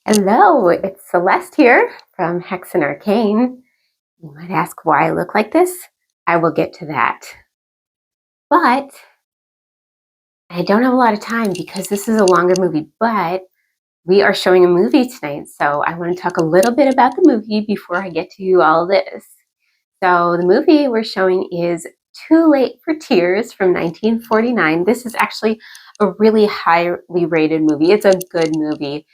Hello, it's Celeste here from Hexen Arcane. You might ask why I look like this. I will get to that. But I don't have a lot of time because this is a longer movie, but we are showing a movie tonight. So I want to talk a little bit about the movie before I get to all this. So the movie we're showing is Too Late for Tears from 1949. This is actually a really highly rated movie. It's a good movie.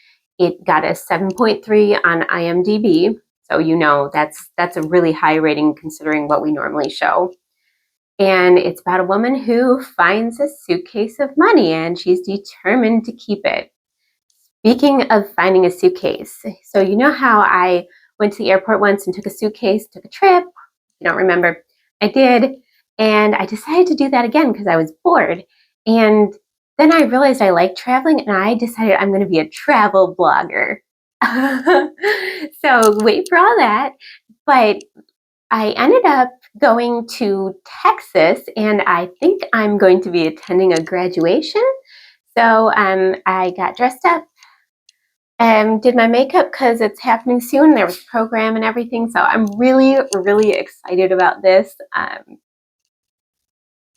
It got a 7.3 on IMDb. So you know that's a really high rating considering what we normally show. And it's about a woman who finds a suitcase of money and she's determined to keep it. Speaking of finding a suitcase, so you know how I went to the airport once and took a suitcase, took a trip? You don't remember? I did. And I decided to do that again because I was bored. And then I realized I like traveling and I decided I'm going to be a travel blogger. So wait for all that. But I ended up going to Texas and I think I'm going to be attending a graduation. So I got dressed up and did my makeup because it's happening soon. There was a program and everything. So I'm really, really excited about this.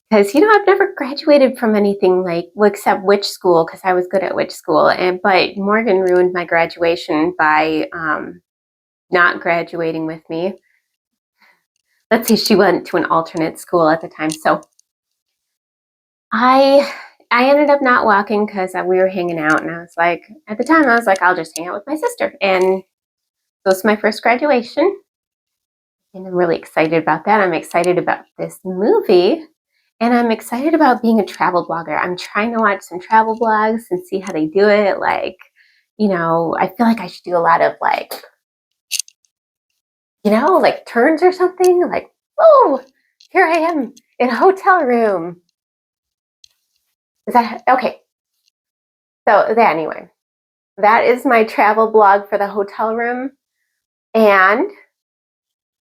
Because, I've never graduated from anything except witch school because I was good at witch school. But Morgan ruined my graduation by not graduating with me. Let's see, she went to an alternate school at the time. So I ended up not walking because we were hanging out. And I was like, at the time, I was like, I'll just hang out with my sister. And so it's my first graduation. And I'm really excited about that. I'm excited about this movie. And I'm excited about being a travel blogger. I'm trying to watch some travel blogs and see how they do it. I feel like I should do a lot of turns or something. Oh, here I am in a hotel room. Is that okay? So anyway, that is my travel blog for the hotel room. And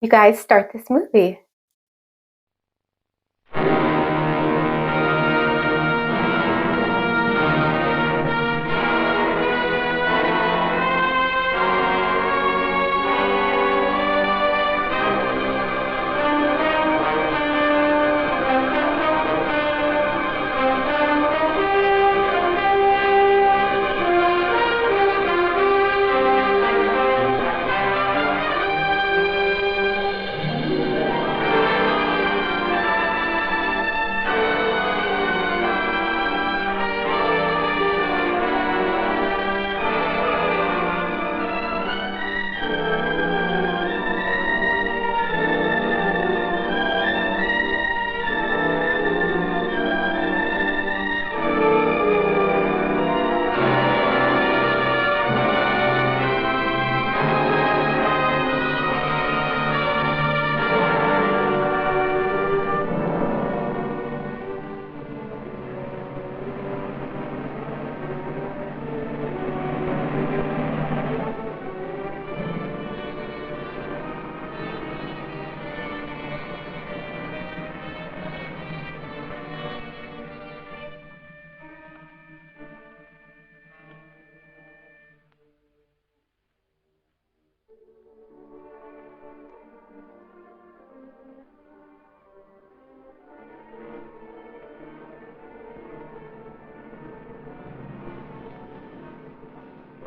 you guys start this movie.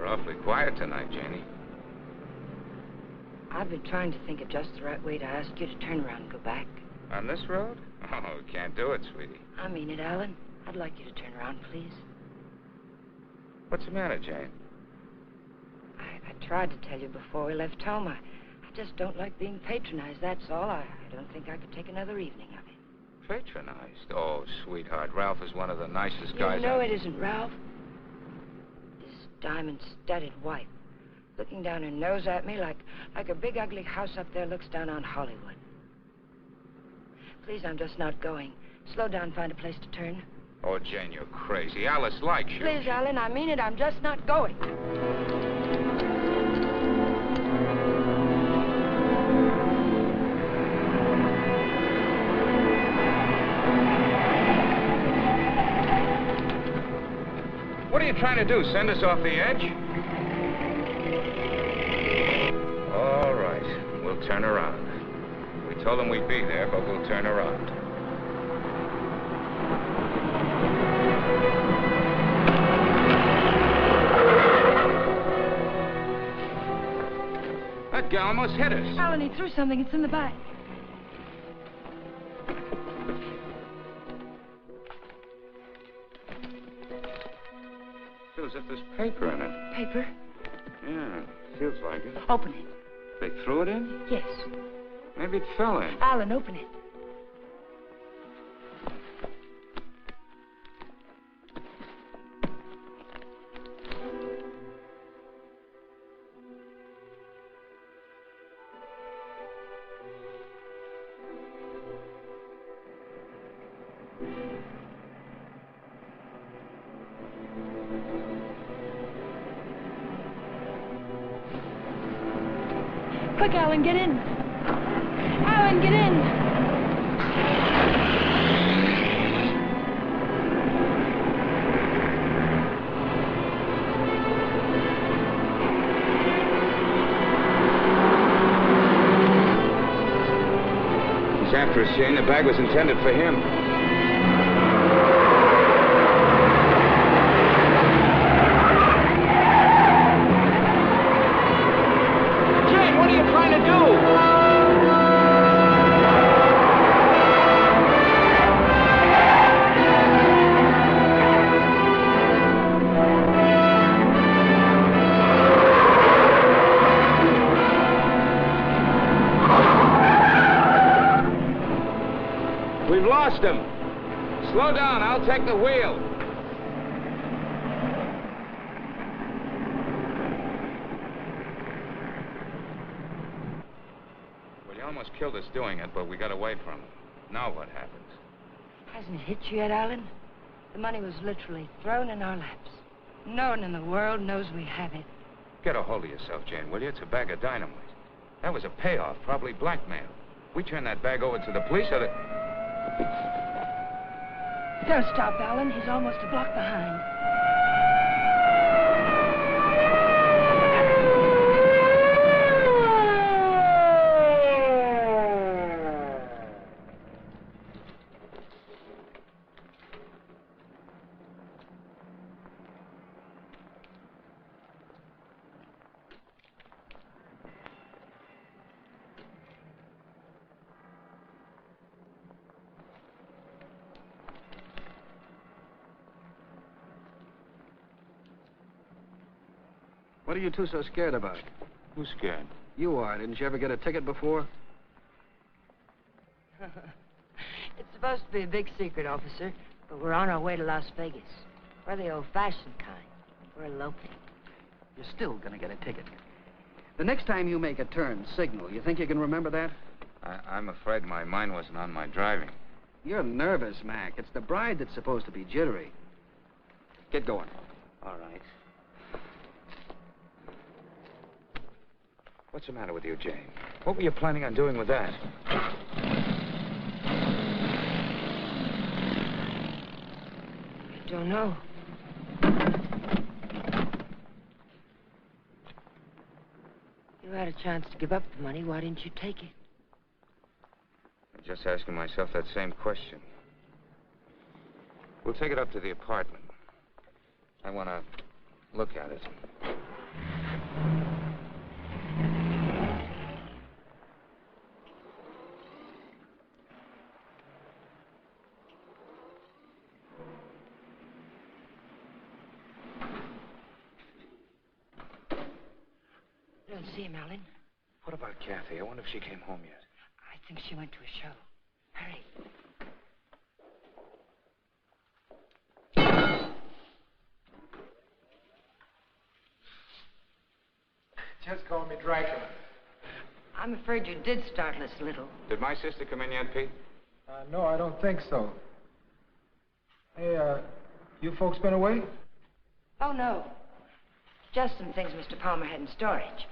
Awfully quiet tonight, Janie. I've been trying to think of just the right way to ask you to turn around and go back. On this road? Oh, we can't do it, sweetie. I mean it, Alan. I'd like you to turn around, please. What's the matter, Jane? I tried to tell you before we left home. I just don't like being patronized, that's all. I don't think I could take another evening of it. Patronized? Oh, sweetheart, Ralph is one of the nicest guys. You know it isn't Ralph. This diamond-studded wife, looking down her nose at me like a big ugly house up there looks down on Hollywood. Please, I'm just not going. Slow down, find a place to turn. Oh, Jane, you're crazy. Alice likes you. Please, Alan, I mean it. I'm just not going. What are you trying to do, send us off the edge? we'll turn around. We told them we'd be there, but we'll turn around. That guy almost hit us. Alan, he threw something. It's in the back. Feels as if there's paper in it. Paper? Yeah, feels like it. Open it. They threw it in? Yes. Maybe it fell in. Alan, open it. Quick, Alan, get in. Alan, get in. He's after us, Jane. The bag was intended for him. Jane, what are you trying to do? We've lost him. Slow down. I'll take the wheel. Well, he almost killed us doing it, but we got away from him. Now what happens? Hasn't it hit you yet, Alan? The money was literally thrown in our laps. No one in the world knows we have it. Get a hold of yourself, Jane, will you? It's a bag of dynamite. That was a payoff, probably blackmail. We turn that bag over to the police or the... Don't stop, Alan. He's almost a block behind. What are you two so scared about? Who's scared? You are. Didn't you ever get a ticket before? It's supposed to be a big secret, officer, but we're on our way to Las Vegas. We're the old-fashioned kind. We're eloping. You're still gonna get a ticket. The next time you make a turn, signal. You think you can remember that? I'm afraid my mind wasn't on my driving. You're nervous, Mac. It's the bride that's supposed to be jittery. Get going. All right. What's the matter with you, Jane? What were you planning on doing with that? I don't know. You had a chance to give up the money. Why didn't you take it? I'm just asking myself that same question. We'll take it up to the apartment. I want to look at it. I don't see him, Alan. What about Kathy? I wonder if she came home yet. I think she went to a show. Hurry. Just call me Dracula. I'm afraid you did startle us a little. Did my sister come in yet, Pete? No, I don't think so. Hey, you folks been away? Oh, no. Just some things Mr. Palmer had in storage.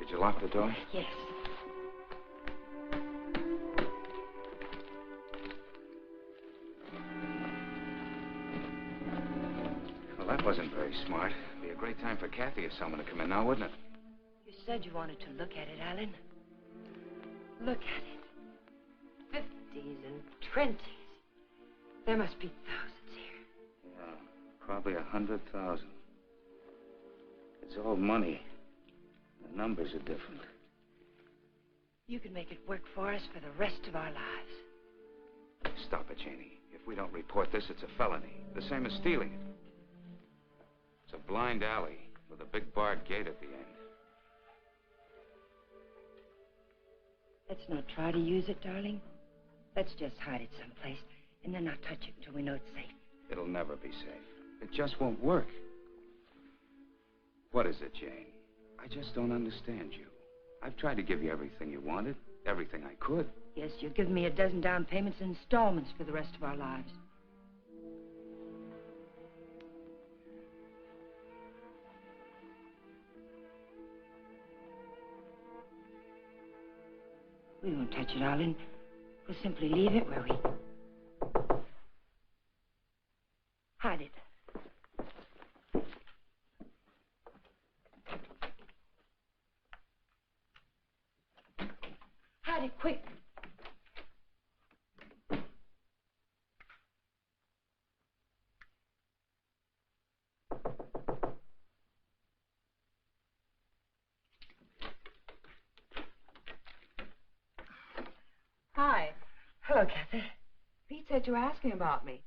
Did you lock the door? Yes. Well, that wasn't very smart. It'd be a great time for Kathy or someone to come in now, wouldn't it? You said you wanted to look at it, Alan. Look at it. 50s and 20s. There must be thousands here. Yeah, probably 100,000. It's all money. The numbers are different. You can make it work for us for the rest of our lives. Stop it, Janie. If we don't report this, it's a felony. The same as stealing it. It's a blind alley with a big barred gate at the end. Let's not try to use it, darling. Let's just hide it someplace and then not touch it until we know it's safe. It'll never be safe. It just won't work. What is it, Jane? I just don't understand you. I've tried to give you everything you wanted, everything I could. Yes, you've given me a dozen down payments and installments for the rest of our lives. We won't touch it, Alan. We'll simply leave it where we... hide it. Hide it, quick. Hi. Hello, Kathy. Pete said you were asking about me.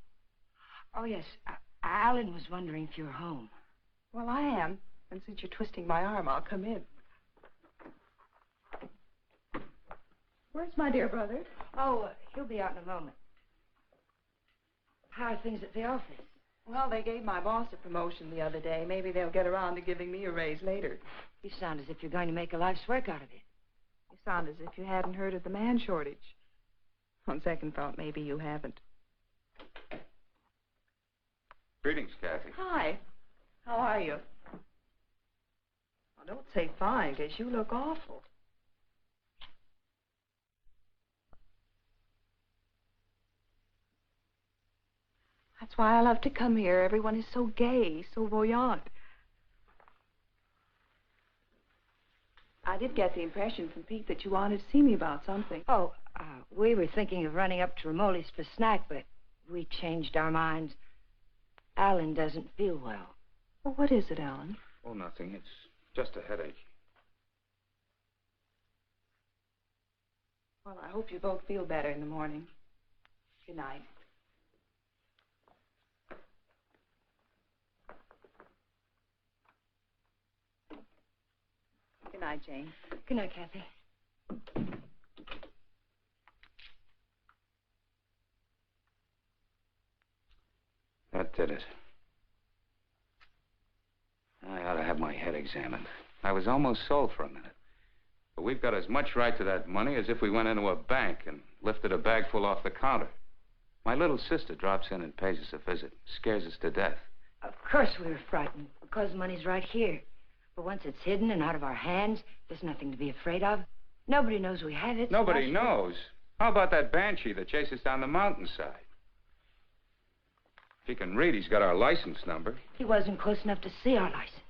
Oh, yes. Alan was wondering if you were home. Well, I am. And since you're twisting my arm, I'll come in. Where's my dear brother? Oh, he'll be out in a moment. How are things at the office? Well, they gave my boss a promotion the other day. Maybe they'll get around to giving me a raise later. You sound as if you're going to make a life's work out of it. You sound as if you hadn't heard of the man shortage. On second thought, maybe you haven't. Greetings, Kathy. Hi. How are you? Well, don't say fine, because you look awful. That's why I love to come here. Everyone is so gay, so voyant. I did get the impression from Pete that you wanted to see me about something. Oh, we were thinking of running up to Ramoli's for snack, but we changed our minds. Alan doesn't feel well. Well, what is it, Alan? Oh, nothing. It's just a headache. Well, I hope you both feel better in the morning. Good night. Good night, Jane. Good night, Kathy. That did it. I ought to have my head examined. I was almost sold for a minute. But we've got as much right to that money as if we went into a bank and lifted a bag full off the counter. My little sister drops in and pays us a visit. Scares us to death. Of course we were frightened, because the money's right here. But once it's hidden and out of our hands, there's nothing to be afraid of. Nobody knows we have it. Nobody knows. How about that banshee that chased us down the mountainside? If he can read, he's got our license number. He wasn't close enough to see our license.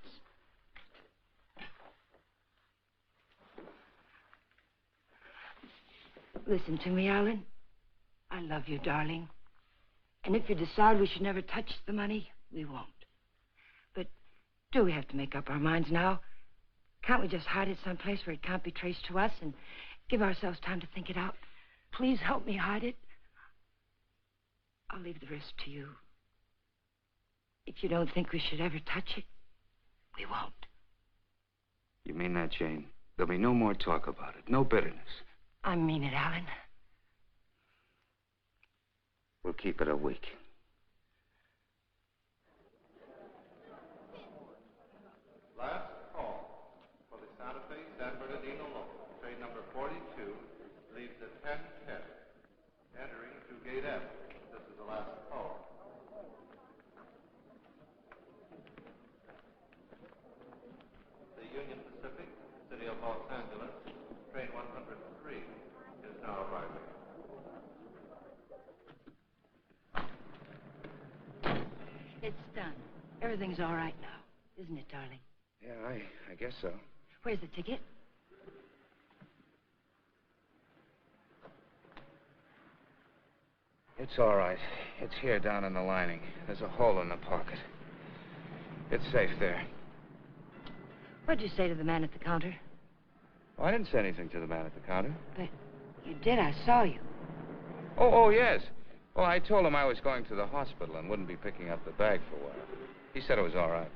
Listen to me, Alan. I love you, darling. And if you decide we should never touch the money, we won't. But do we have to make up our minds now? Can't we just hide it someplace where it can't be traced to us and give ourselves time to think it out? Please help me hide it. I'll leave the rest to you. If you don't think we should ever touch it, we won't. You mean that, Jane? There'll be no more talk about it. No bitterness. I mean it, Alan. We'll keep it a week. Last call for the Santa Fe San Bernardino local. Train number 42 leaves at 10:10. Entering to Gate F. This is the last call. The Union Pacific, City City of Los Angeles, train 103 is now arriving. It's done. Everything's all right now, isn't it, darling? Yeah, I guess so. Where's the ticket? It's all right. It's here down in the lining. There's a hole in the pocket. It's safe there. What'd you say to the man at the counter? Oh, I didn't say anything to the man at the counter. But you did. I saw you. Oh, yes. Well, I told him I was going to the hospital and wouldn't be picking up the bag for a while. He said it was all right.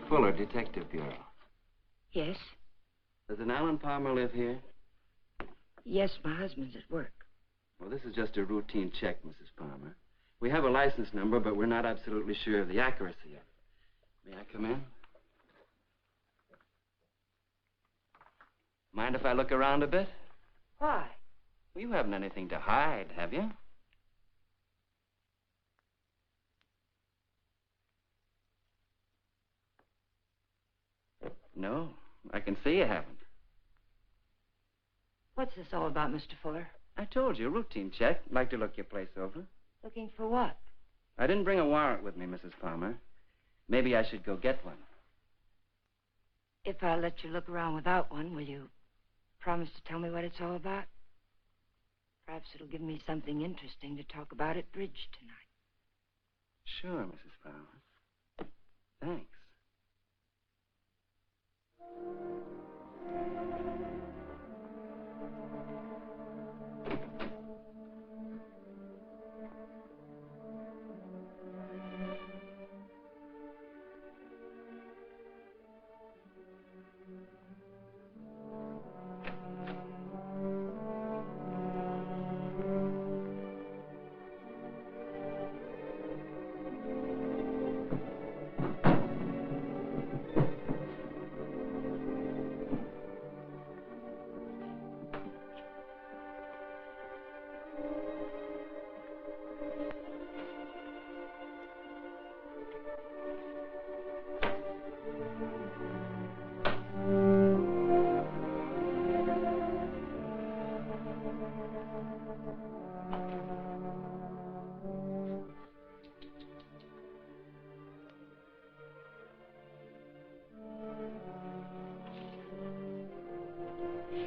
Fuller, Detective Bureau. Yes? Does an Alan Palmer live here? Yes, my husband's at work. Well, this is just a routine check, Mrs. Palmer. We have a license number, but we're not absolutely sure of the accuracy of it. May I come in? Mind if I look around a bit? Why? Well, you haven't anything to hide, have you? No, I can see you haven't. What's this all about, Mr. Fuller? I told you, routine check. Like to look your place over. Looking for what? I didn't bring a warrant with me, Mrs. Palmer. Maybe I should go get one. If I let you look around without one, will you promise to tell me what it's all about? Perhaps it'll give me something interesting to talk about at bridge tonight. Sure, Mrs. Palmer. Thanks.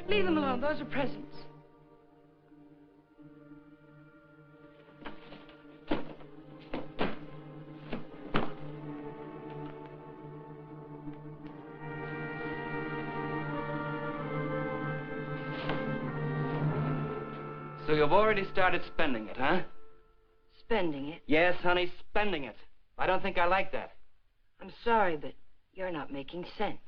Leave them alone. Those are presents. So you've already started spending it, huh? Spending it? Yes, honey, spending it. I don't think I like that. I'm sorry, but you're not making sense.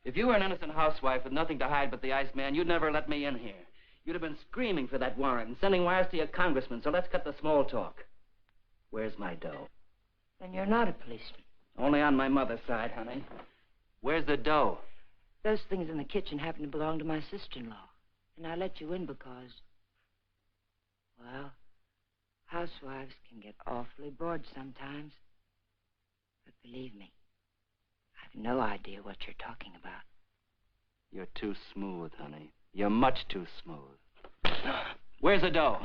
If you were an innocent housewife with nothing to hide but the Iceman, you'd never let me in here. You'd have been screaming for that warrant and sending wires to your congressman, so let's cut the small talk. Where's my dough? Then you're not a policeman. Only on my mother's side, honey. Where's the dough? Those things in the kitchen happen to belong to my sister-in-law. And I let you in because, well, housewives can get awfully bored sometimes. But believe me, I've no idea what you're talking about. You're too smooth, honey. You're much too smooth. Where's the dough?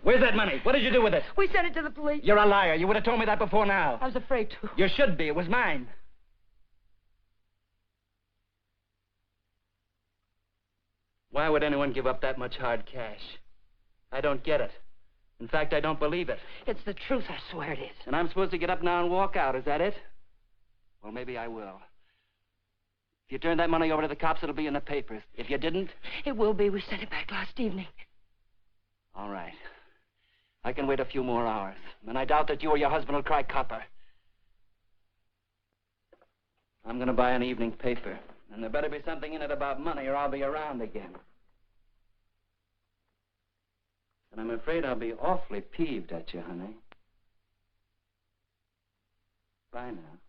Where's that money? What did you do with it? We sent it to the police. You're a liar. You would have told me that before now. I was afraid to. You should be. It was mine. Why would anyone give up that much hard cash? I don't get it. In fact, I don't believe it. It's the truth, I swear it is. And I'm supposed to get up now and walk out, is that it? Well, maybe I will. If you turn that money over to the cops, it'll be in the papers. If you didn't... It will be. We sent it back last evening. All right. I can wait a few more hours. And I doubt that you or your husband will cry copper. I'm going to buy an evening paper. And there better be something in it about money or I'll be around again. And I'm afraid I'll be awfully peeved at you, honey. Bye now.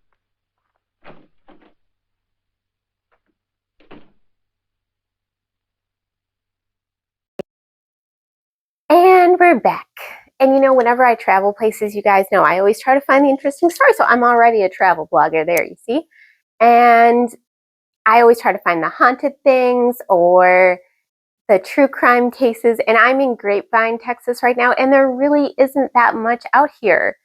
And we're back. And you know, whenever I travel places, you guys know, I always try to find the interesting story. So I'm already a travel blogger there, you see. And I always try to find the haunted things or the true crime cases. And I'm in Grapevine, Texas right now, and there really isn't that much out here.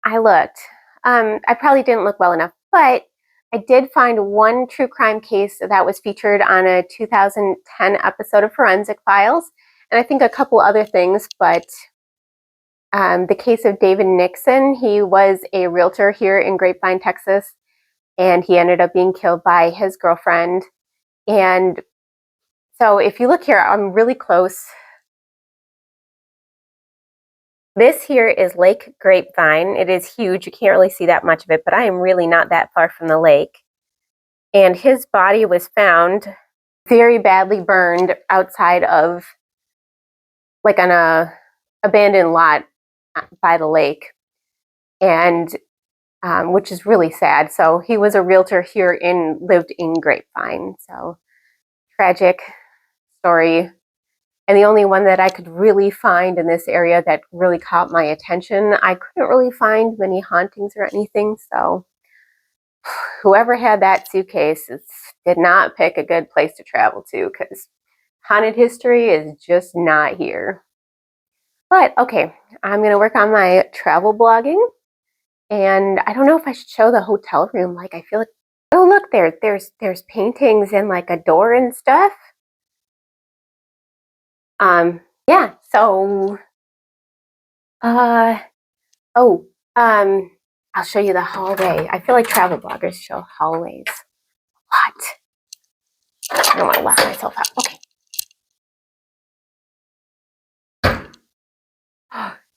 I looked. I probably didn't look well enough, but I did find one true crime case that was featured on a 2010 episode of Forensic Files, and I think a couple other things, but the case of David Nixon. He was a realtor here in Grapevine, Texas, and he ended up being killed by his girlfriend. And so if you look here, I'm really close. This here is Lake Grapevine. It is huge. You can't really see that much of it, but I am really not that far from the lake. And his body was found very badly burned outside of, like on a abandoned lot by the lake, and which is really sad. So he was a realtor here lived in Grapevine. So tragic story. And the only one that I could really find in this area that really caught my attention, I couldn't really find many hauntings or anything. So whoever had that suitcase did not pick a good place to travel to, because haunted history is just not here. But okay, I'm going to work on my travel blogging. And I don't know if I should show the hotel room. Like, I feel like, oh, look, there's paintings and like a door and stuff. Yeah, so, I'll show you the hallway. I feel like travel bloggers show hallways a lot. I don't want to lock myself out. Okay.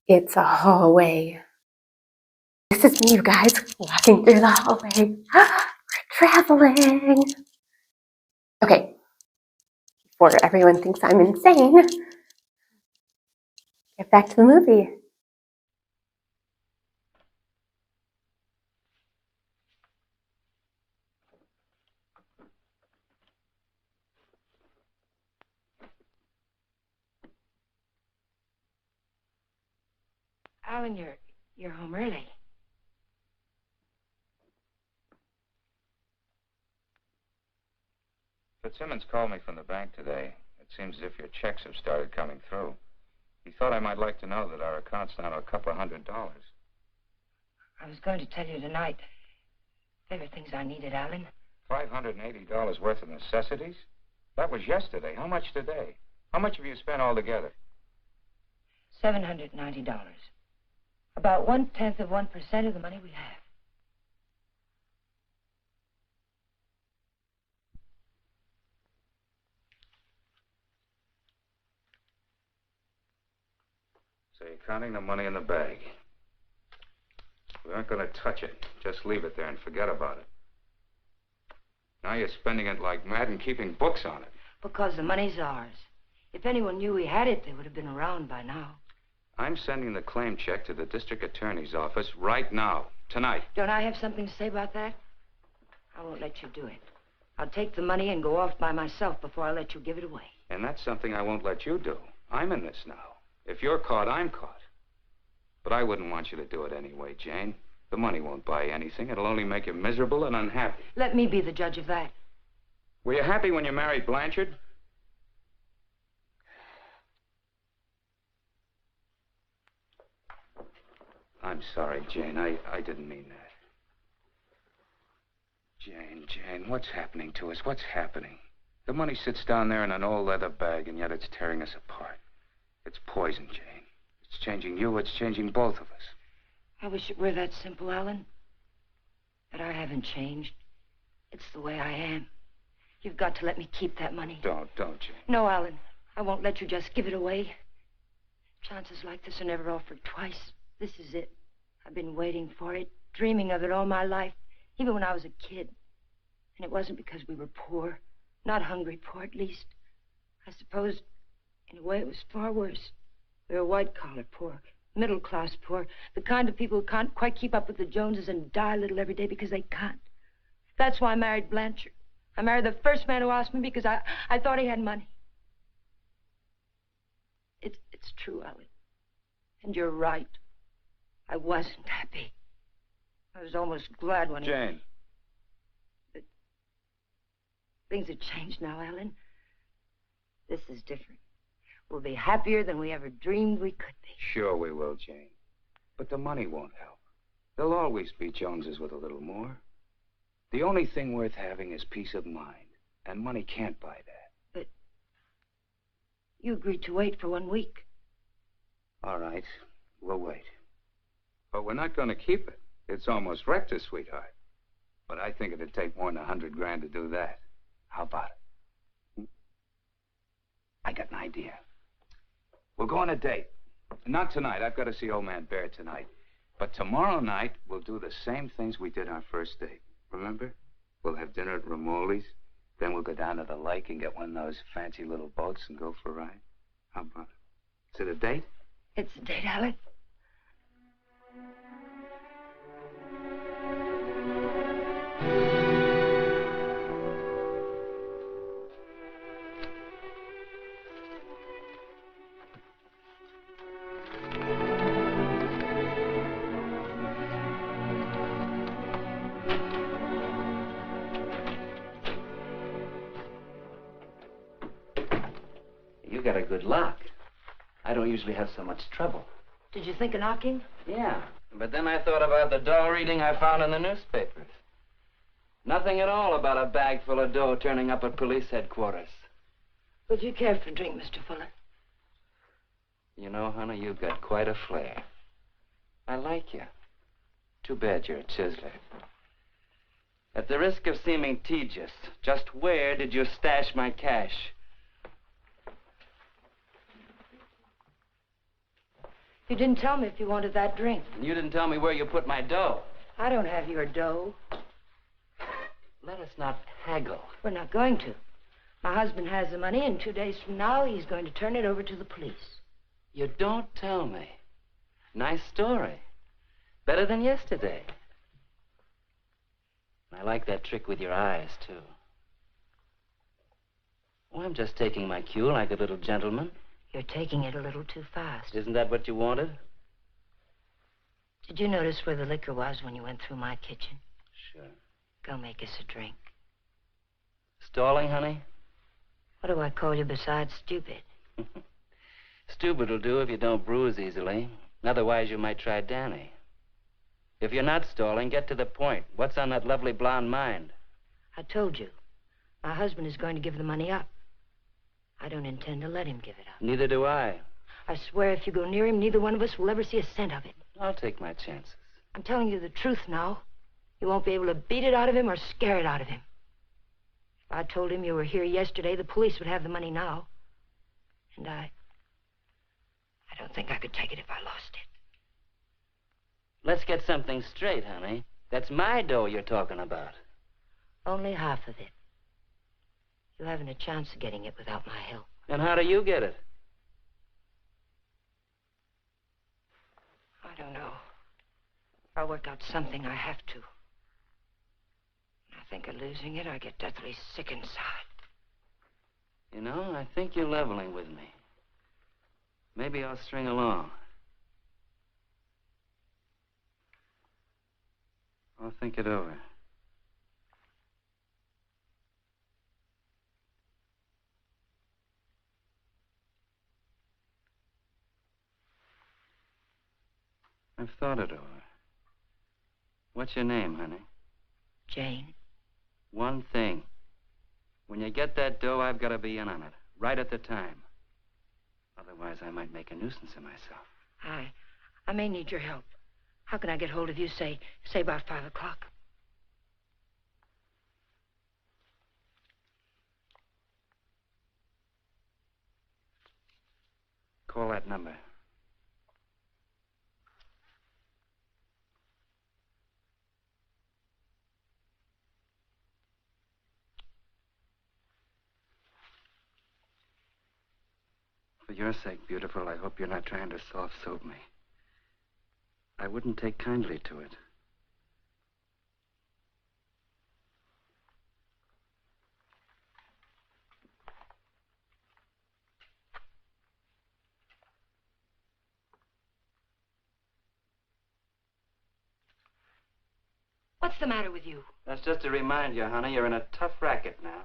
It's a hallway. This is me, you guys, walking through the hallway. We're traveling. Okay. Before everyone thinks I'm insane, get back to the movie. Alan, you're home early. Fitzsimmons called me from the bank today. It seems as if your checks have started coming through. He thought I might like to know that our account's down to a couple of $100. I was going to tell you tonight. There were things I needed, Alan. $580 worth of necessities? That was yesterday. How much today? How much have you spent altogether? $790. About 1/10 of 1% of the money we have. So you're counting the money in the bag. We aren't going to touch it. Just leave it there and forget about it. Now you're spending it like mad and keeping books on it. Because the money's ours. If anyone knew we had it, they would have been around by now. I'm sending the claim check to the district attorney's office right now, tonight. Don't I have something to say about that? I won't let you do it. I'll take the money and go off by myself before I let you give it away. And that's something I won't let you do. I'm in this now. If you're caught, I'm caught. But I wouldn't want you to do it anyway, Jane. The money won't buy anything. It'll only make you miserable and unhappy. Let me be the judge of that. Were you happy when you married Blanchard? I'm sorry, Jane. I didn't mean that. Jane, what's happening to us? What's happening? The money sits down there in an old leather bag, and yet it's tearing us apart. It's poison, Jane. It's changing you. It's changing both of us. I wish it were that simple, Alan. But I haven't changed. It's the way I am. You've got to let me keep that money. Don't, Jane. No, Alan. I won't let you just give it away. Chances like this are never offered twice. This is it. I've been waiting for it, dreaming of it all my life, even when I was a kid. And it wasn't because we were poor. Not hungry poor, at least. I suppose, in a way, it was far worse. We were white-collar poor, middle-class poor, the kind of people who can't quite keep up with the Joneses and die a little every day because they can't. That's why I married Blanchard. I married the first man who asked me because I thought he had money. It's true, Alan. And you're right. I wasn't happy. I was almost glad when Jane. But things have changed now, Alan. This is different. We'll be happier than we ever dreamed we could be. Sure we will, Jane. But the money won't help. There'll always be Joneses with a little more. The only thing worth having is peace of mind. And money can't buy that. But you agreed to wait for 1 week. All right, we'll wait. But we're not going to keep it. It's almost wrecked us, sweetheart. But I think it'd take more than $100,000 to do that. How about it? I got an idea. We'll go on a date. Not tonight. I've got to see old man Bear tonight. But tomorrow night, we'll do the same things we did our first date. Remember? We'll have dinner at Ramoli's. Then we'll go down to the lake and get one of those fancy little boats and go for a ride. How about it? Is it a date? It's a date, Alan. You got a good lock. I don't usually have so much trouble. Did you think of knocking? Yeah, but then I thought about the dough reading I found in the newspapers. Nothing at all about a bag full of dough turning up at police headquarters. Would you care for a drink, Mr. Fuller? You know, honey, you've got quite a flair. I like you. Too bad you're a chiseler. At the risk of seeming tedious, just where did you stash my cash? You didn't tell me if you wanted that drink. And you didn't tell me where you put my dough. I don't have your dough. Let us not haggle. We're not going to. My husband has the money, and 2 days from now, he's going to turn it over to the police. You don't tell me. Nice story. Better than yesterday. I like that trick with your eyes, too. Oh, I'm just taking my cue like a little gentleman. You're taking it a little too fast. Isn't that what you wanted? Did you notice where the liquor was when you went through my kitchen? Sure. Go make us a drink. Stalling, honey? What do I call you besides stupid? Stupid will do if you don't bruise easily. Otherwise, you might try Danny. If you're not stalling, get to the point. What's on that lovely blonde mind? I told you. My husband is going to give the money up. I don't intend to let him give it up. Neither do I. I swear if you go near him, neither one of us will ever see a cent of it. I'll take my chances. I'm telling you the truth now. You won't be able to beat it out of him or scare it out of him. If I told him you were here yesterday, the police would have the money now. And I don't think I could take it if I lost it. Let's get something straight, honey. That's my dough you're talking about. Only half of it. You haven't a chance of getting it without my help. And how do you get it? I don't know. I'll work out something. I have to. When I think of losing it, I get deathly sick inside. You know, I think you're leveling with me. Maybe I'll string along. I'll think it over. I've thought it over. What's your name, honey? Jane. One thing. When you get that dough, I've got to be in on it. Right at the time. Otherwise, I might make a nuisance of myself. I may need your help. How can I get hold of you, say about 5 o'clock? call that number. For your sake, beautiful, I hope you're not trying to soft soap me. I wouldn't take kindly to it. What's the matter with you? That's just to remind you, honey, you're in a tough racket now.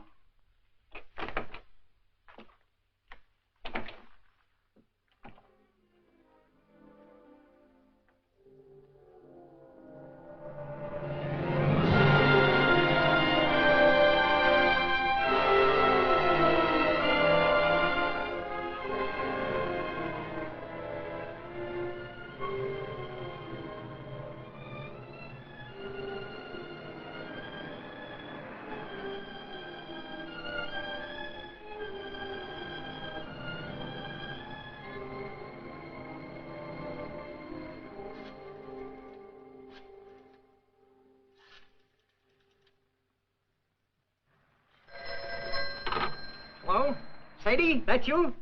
Hello? Sadie, that you?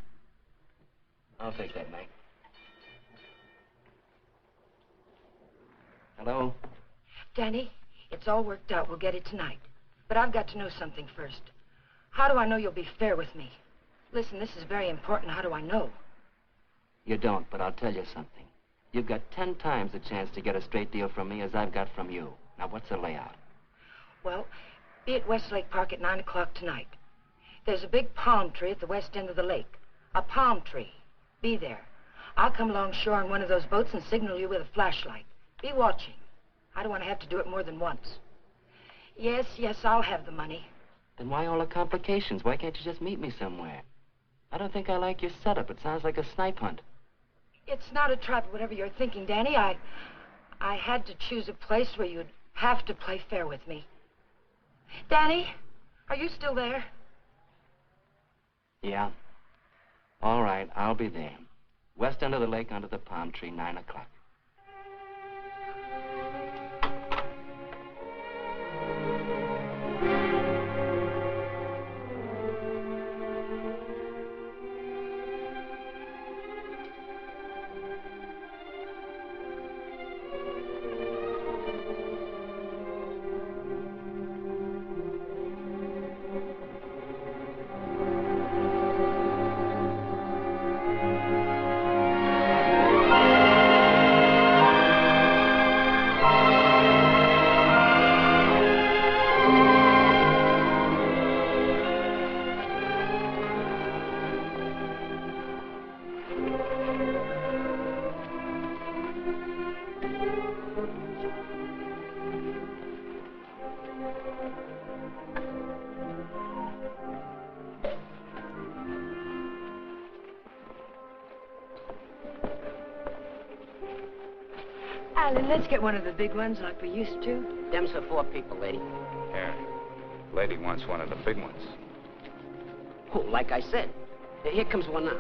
I'll take that, Mike. Hello? Danny, it's all worked out. We'll get it tonight. But I've got to know something first. How do I know you'll be fair with me? Listen, this is very important. How do I know? You don't, but I'll tell you something. You've got 10 times the chance to get a straight deal from me as I've got from you. Now, what's the layout? Well, be at Westlake Park at 9 o'clock tonight. There's a big palm tree at the west end of the lake. A palm tree. Be there. I'll come along shore in one of those boats and signal you with a flashlight. Be watching. I don't want to have to do it more than once. Yes, I'll have the money. Then why all the complications? Why can't you just meet me somewhere? I don't think I like your setup. It sounds like a snipe hunt. It's not a trap or whatever you're thinking, Danny. I had to choose a place where you'd have to play fair with me. Danny, are you still there? Yeah. All right, I'll be there. West end of the lake under the palm tree, 9 o'clock. Alan, let's get one of the big ones like we used to. Them's for 4 people, lady. Yeah. Lady wants one of the big ones. Oh, like I said. Here comes one now.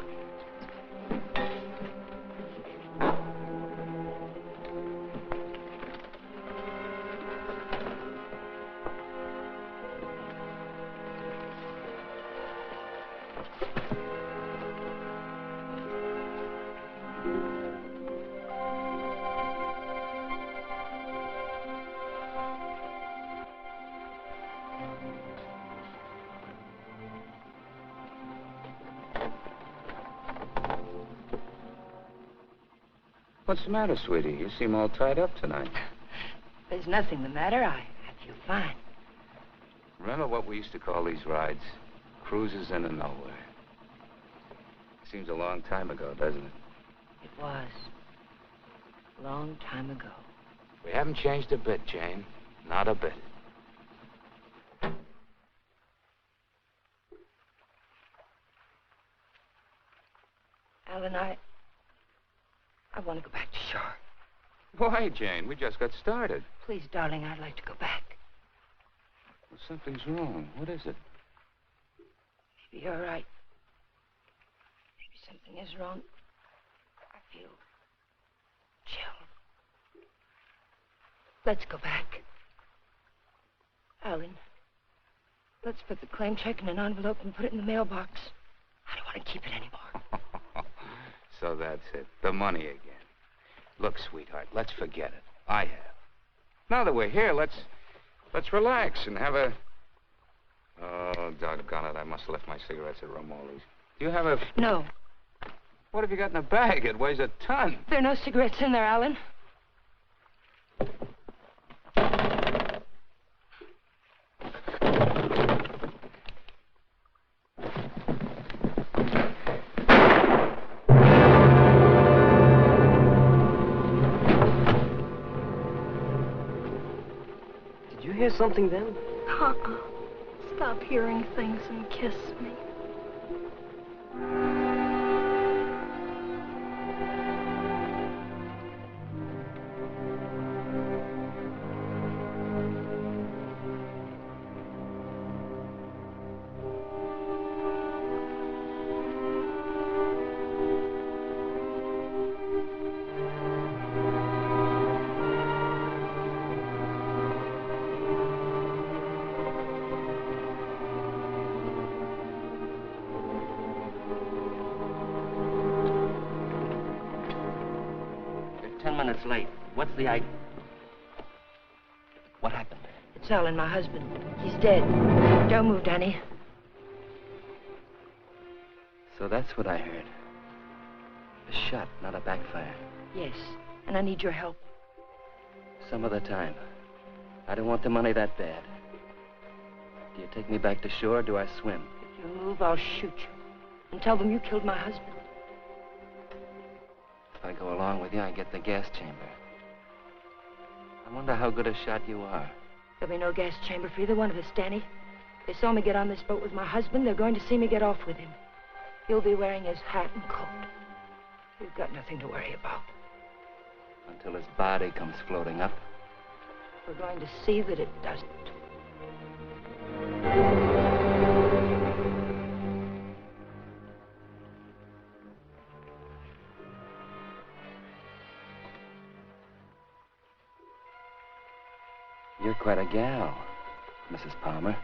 What's the matter, sweetie? You seem all tied up tonight. There's nothing the matter. I feel fine. Remember what we used to call these rides? Cruises into nowhere. Seems a long time ago, doesn't it? It was. A long time ago. We haven't changed a bit, Jane. Not a bit. Alan, I want to go back to shore. Why, Jane? We just got started. Please, darling, I'd like to go back. Well, something's wrong. What is it? Maybe you're right. Maybe something is wrong. feel chill. Let's go back. Alan, let's put the claim check in an envelope and put it in the mailbox. I don't want to keep it anymore. So that's it. The money again. Look, sweetheart, let's forget it. I have. Now that we're here, let's relax and have a... Oh, doggone it. I must have left my cigarettes at Romoli's. Do you have a... No. What have you got in the bag? It weighs a ton. There are no cigarettes in there, Alan. Did you hear something then? Stop hearing things and kiss me. You're 10 minutes late. What's the idea? What happened? It's Alan, my husband. He's dead. Don't move, Danny. So that's what I heard. A shot, not a backfire. Yes, and I need your help. Some other time. I don't want the money that bad. Do you take me back to shore or do I swim? If you move, I'll shoot you. And tell them you killed my husband. If I go along with you, I get the gas chamber. I wonder how good a shot you are. There'll be no gas chamber for either one of us, Danny. They saw me get on this boat with my husband. They're going to see me get off with him. He'll be wearing his hat and coat. You've got nothing to worry about. Until his body comes floating up. We're going to see that it doesn't. You're quite a gal, Mrs. Palmer.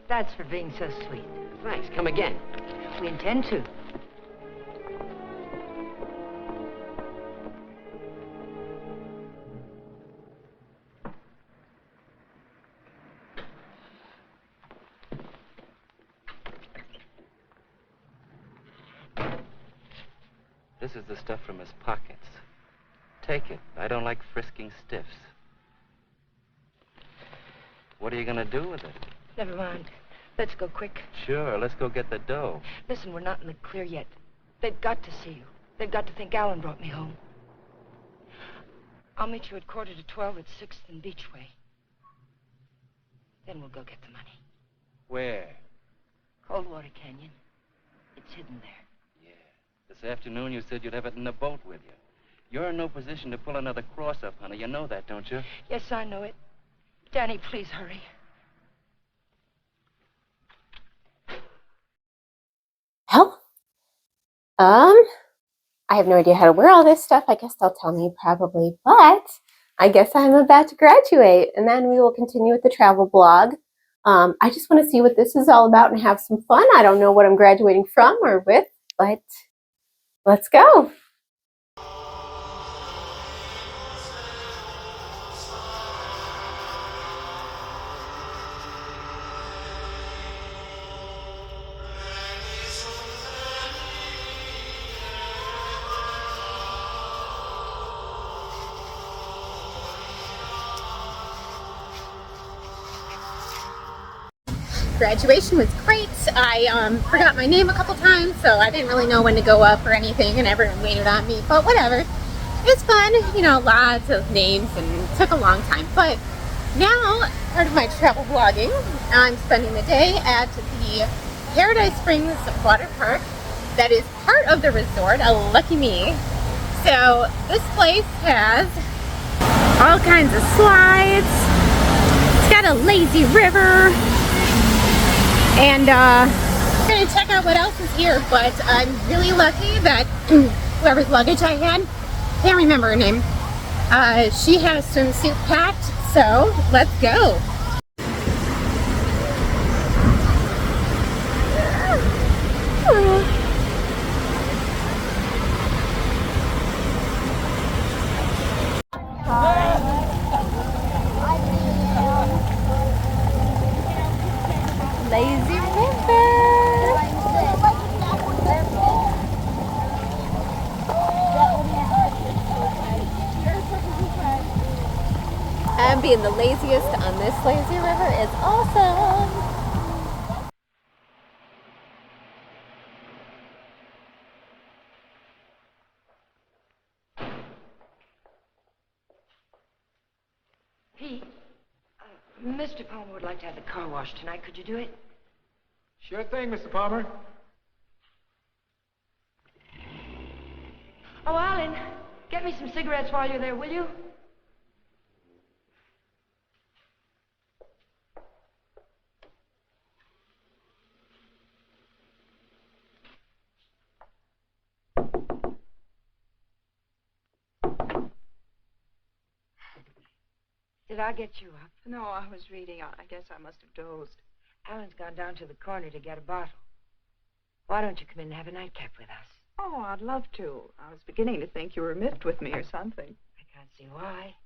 That's for being so sweet. Thanks. Come again. We intend to. This is the stuff from his pockets. Take it. I don't like frisking stiffs. What are you going to do with it? Never mind. Let's go quick. Sure, let's go get the dough. Listen, we're not in the clear yet. They've got to see you. They've got to think Alan brought me home. I'll meet you at 11:45 at 6th and Beachway. Then we'll go get the money. Where? Coldwater Canyon. It's hidden there. Yeah. This afternoon you said you'd have it in the boat with you. You're in no position to pull another cross-up, honey. You know that, don't you? Yes, I know it. Danny, please hurry. Well, I have no idea how to wear all this stuff. I guess they'll tell me probably, but I guess I'm about to graduate, and then we will continue with the travel blog. I just want to see what this is all about and have some fun. I don't know what I'm graduating from or with, but let's go. graduation was great. I forgot my name a couple times, so I didn't really know when to go up or anything, and everyone waited on me, but whatever. It was fun, you know, lots of names, and it took a long time. But now, part of my travel vlogging, I'm spending the day at the Paradise Springs water park that is part of the resort. Lucky me. So this place has all kinds of slides. It's got a lazy river, and I'm gonna check out what else is here. But I'm really lucky that whoever's luggage I had, can't remember her name, she had a swimsuit packed. So let's go. Lazy river. And being the laziest on this lazy river is awesome. Pete, Mr. Palmer would like to have the car washed tonight. Could you do it? Sure thing, Mr. Palmer. Oh, Alan, get me some cigarettes while you're there, will you? Did I get you up? No, I was reading. I guess I must have dozed. Alan's gone down to the corner to get a bottle. Why don't you come in and have a nightcap with us? Oh, I'd love to. I was beginning to think you were miffed with me or something. I can't see why.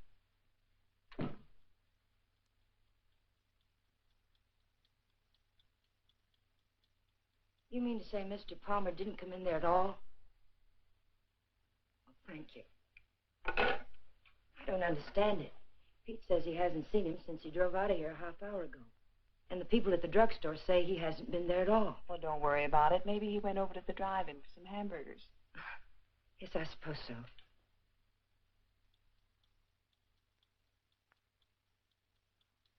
You mean to say Mr. Palmer didn't come in there at all? Well, thank you. I don't understand it. Pete says he hasn't seen him since he drove out of here a half hour ago. And the people at the drugstore say he hasn't been there at all. Well, don't worry about it. Maybe he went over to the drive-in for some hamburgers. Yes, I suppose so.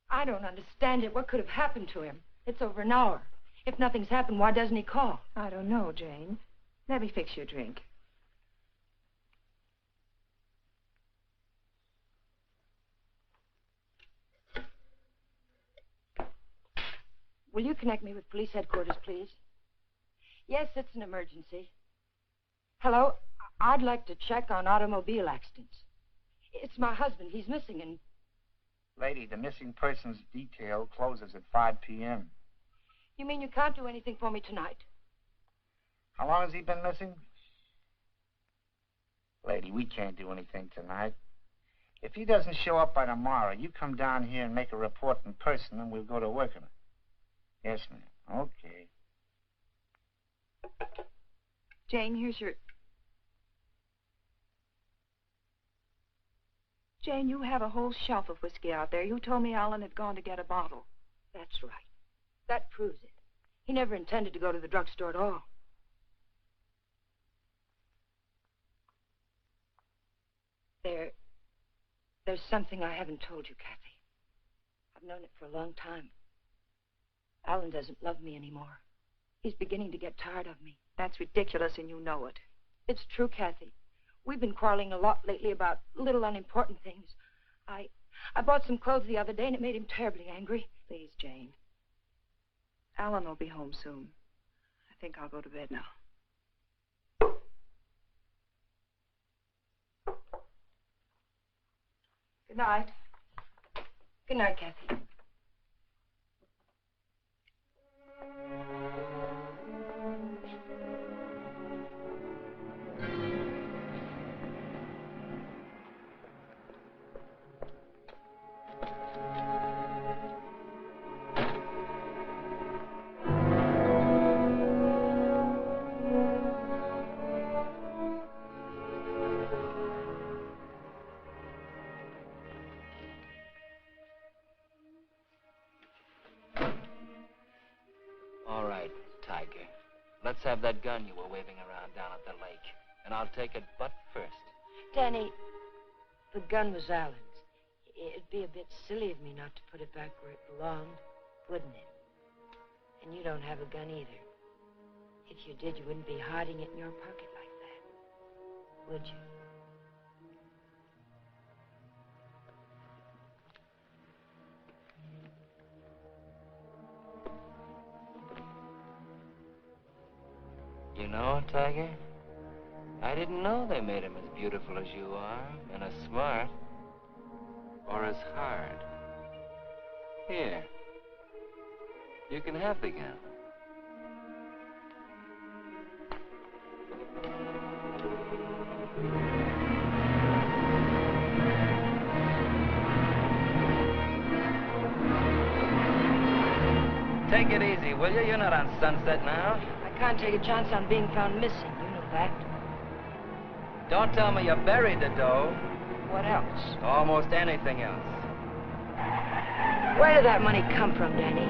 I don't understand it. What could have happened to him? It's over an hour. If nothing's happened, why doesn't he call? I don't know, Jane. Let me fix you a drink. Will you connect me with police headquarters, please? Yes, it's an emergency. Hello? I'd like to check on automobile accidents. It's my husband. He's missing, and... Lady, the missing persons detail closes at 5 p.m. You mean you can't do anything for me tonight? How long has he been missing? Lady, we can't do anything tonight. If he doesn't show up by tomorrow, you come down here and make a report in person, and we'll go to work on it. Yes, ma'am. Okay. Jane, here's your... Jane, you have a whole shelf of whiskey out there. You told me Alan had gone to get a bottle. That's right. That proves it. He never intended to go to the drugstore at all. There's something I haven't told you, Kathy. I've known it for a long time. Alan doesn't love me anymore. He's beginning to get tired of me. That's ridiculous, and you know it. It's true, Kathy. We've been quarreling a lot lately about little unimportant things. I bought some clothes the other day, and it made him terribly angry. Please, Jane. Alan will be home soon. I think I'll go to bed now. Good night. Good night, Kathy. All right, Tiger. Let's have that gun you were waving around down at the lake. And I'll take it butt first. Danny, the gun was Alan's. It'd be a bit silly of me not to put it back where it belonged, wouldn't it? And you don't have a gun either. If you did, you wouldn't be hiding it in your pocket like that, would you? You know, Tiger, I didn't know they made him as beautiful as you are, and as smart, or as hard. Here, you can have the gun. Take it easy, will you? You're not on Sunset now. I can't take a chance on being found missing. You know that. Don't tell me you buried the dough. What else? Almost anything else. Where did that money come from, Danny?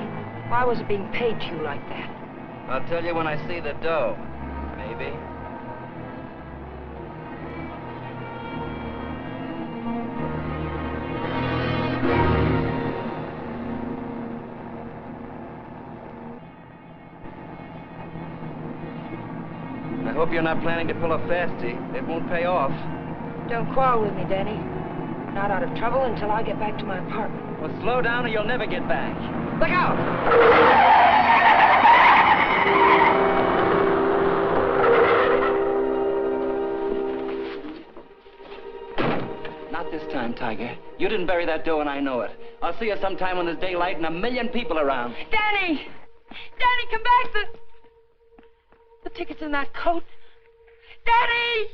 Why was it being paid to you like that? I'll tell you when I see the dough. Maybe. I hope you're not planning to pull a fastie. It won't pay off. Don't quarrel with me, Danny. We're not out of trouble until I get back to my apartment. Well, slow down or you'll never get back. Look out! Not this time, Tiger. You didn't bury that dough and I know it. I'll see you sometime when there's daylight and a million people around. Danny! Danny, come back! The ticket's in that coat. Danny!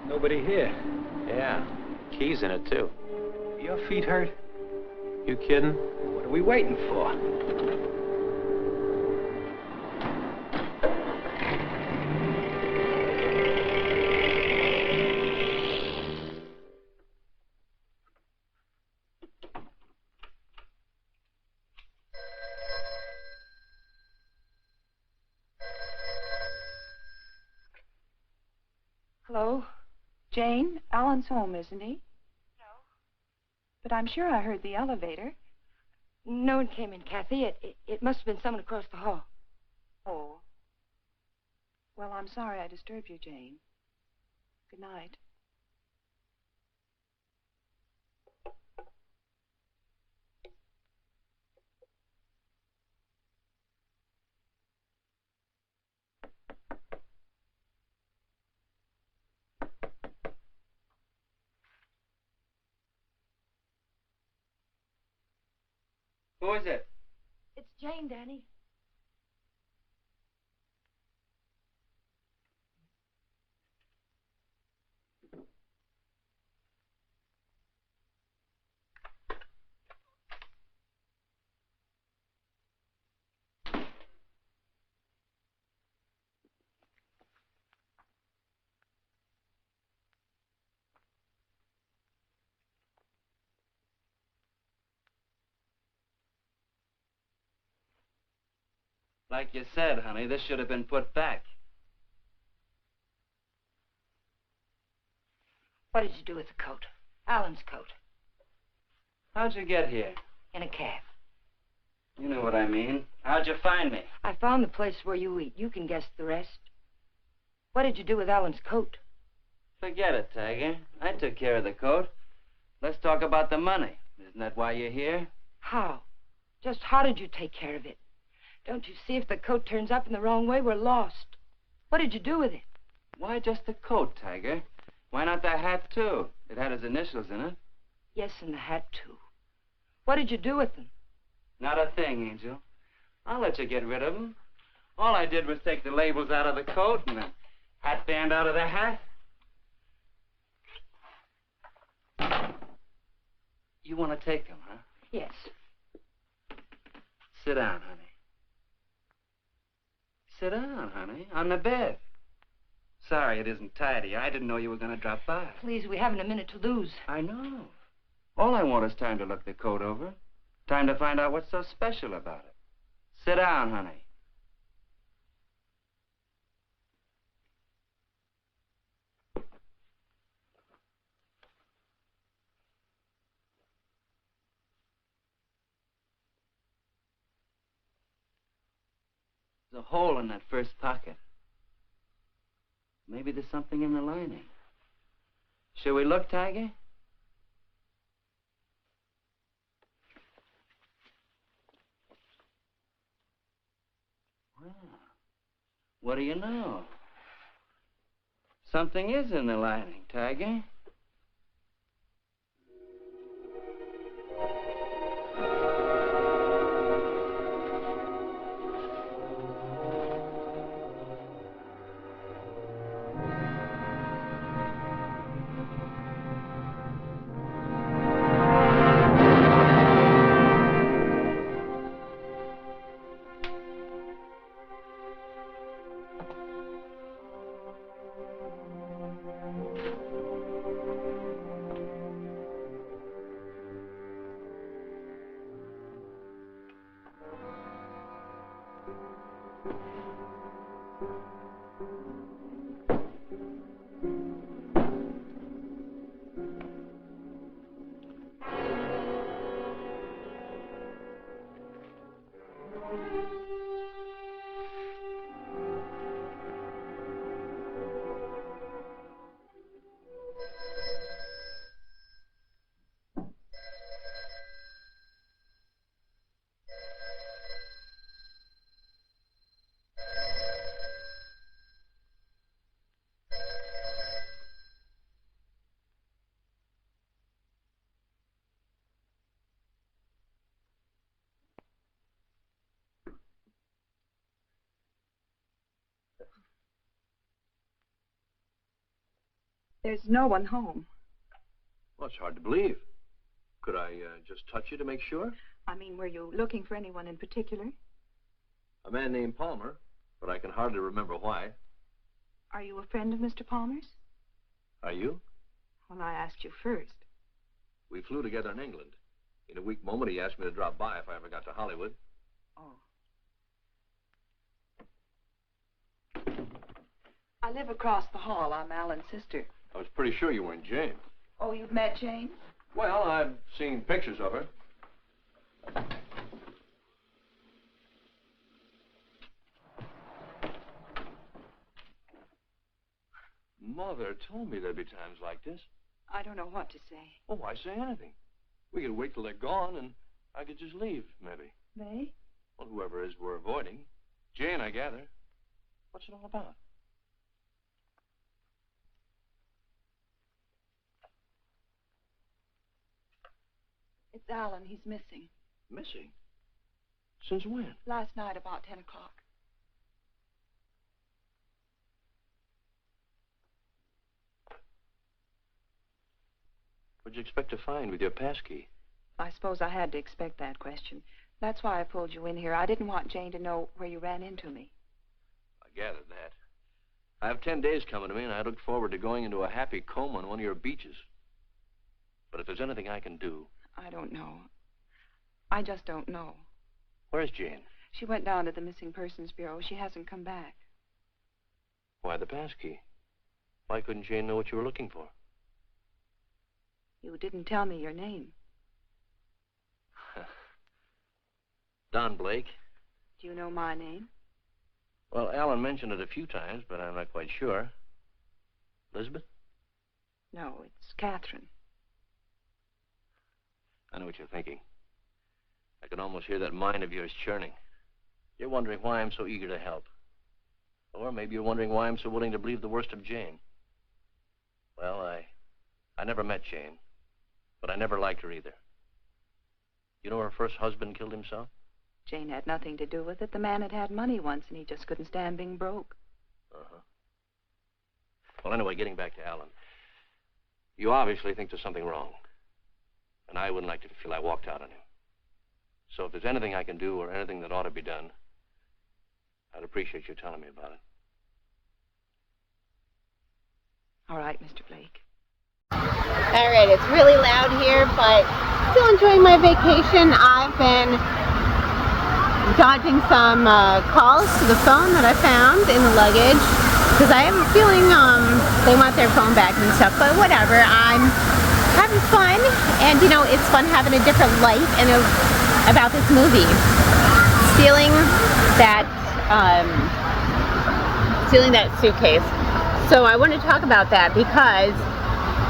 Nobody here. Yeah, keys in it, too. Your feet hurt? You kidding? What are we waiting for? Hello? Jane, Alan's home, isn't he? No. But I'm sure I heard the elevator. No one came in, Kathy. It must have been someone across the hall. Oh. Well, I'm sorry I disturbed you, Jane. Good night. Who is it? It's Jane, Danny. Like you said, honey, this should have been put back. What did you do with the coat? Alan's coat. How'd you get here? In a cab. You know what I mean. How'd you find me? I found the place where you eat. You can guess the rest. What did you do with Alan's coat? Forget it, Tiger. I took care of the coat. Let's talk about the money. Isn't that why you're here? How? Just how did you take care of it? Don't you see if the coat turns up in the wrong way, we're lost. What did you do with it? Why just the coat, Tiger? Why not the hat, too? It had his initials in it. Yes, and the hat, too. What did you do with them? Not a thing, Angel. I'll let you get rid of them. All I did was take the labels out of the coat and the hat band out of the hat. You want to take them, huh? Yes. Sit down, honey. Sit down, honey, on the bed. Sorry it isn't tidy. I didn't know you were going to drop by. Please, we haven't a minute to lose. I know. All I want is time to look the coat over. Time to find out what's so special about it. Sit down, honey. There's a hole in that first pocket. Maybe there's something in the lining. Shall we look, Tiger? Well, what do you know? Something is in the lining, Tiger. There's no one home. Well, it's hard to believe. Could I just touch you to make sure? I mean, were you looking for anyone in particular? A man named Palmer, but I can hardly remember why. Are you a friend of Mr. Palmer's? Are you? Well, I asked you first. We flew together in England. In a weak moment, he asked me to drop by if I ever got to Hollywood. Oh. I live across the hall. I'm Alan's sister. I was pretty sure you weren't Jane. Oh, you've met Jane? Well, I've seen pictures of her. Mother told me there'd be times like this. I don't know what to say. Oh, why say anything? We could wait till they're gone, and I could just leave, maybe. They? Well, whoever it is we're avoiding. Jane, I gather. What's it all about? It's Alan. He's missing. Missing? Since when? Last night about 10 o'clock. What'd you expect to find with your passkey? I suppose I had to expect that question. That's why I pulled you in here. I didn't want Jane to know where you ran into me. I gathered that. I have 10 days coming to me, and I look forward to going into a happy coma on one of your beaches. But if there's anything I can do... I don't know. I just don't know. Where's Jane? She went down to the Missing Persons Bureau. She hasn't come back. Why the passkey? Why couldn't Jane know what you were looking for? You didn't tell me your name. Don Blake. Do you know my name? Well, Alan mentioned it a few times, but I'm not quite sure. Elizabeth? No, it's Catherine. I know what you're thinking. I can almost hear that mind of yours churning. You're wondering why I'm so eager to help. Or maybe you're wondering why I'm so willing to believe the worst of Jane. Well, I never met Jane, but I never liked her either. You know her first husband killed himself? Jane had nothing to do with it. The man had money once, and he just couldn't stand being broke. Uh-huh. Well, anyway, getting back to Alan. You obviously think there's something wrong. And I wouldn't like to feel I walked out on him. So if there's anything I can do or anything that ought to be done, I'd appreciate you telling me about it. All right, Mr. Blake. All right, it's really loud here, but still enjoying my vacation. I've been dodging some calls to the phone that I found in the luggage because I have a feeling they want their phone back and stuff, but whatever. I'm having fun, and you know, it's fun having a different light and about this movie. Stealing that suitcase. So I want to talk about that because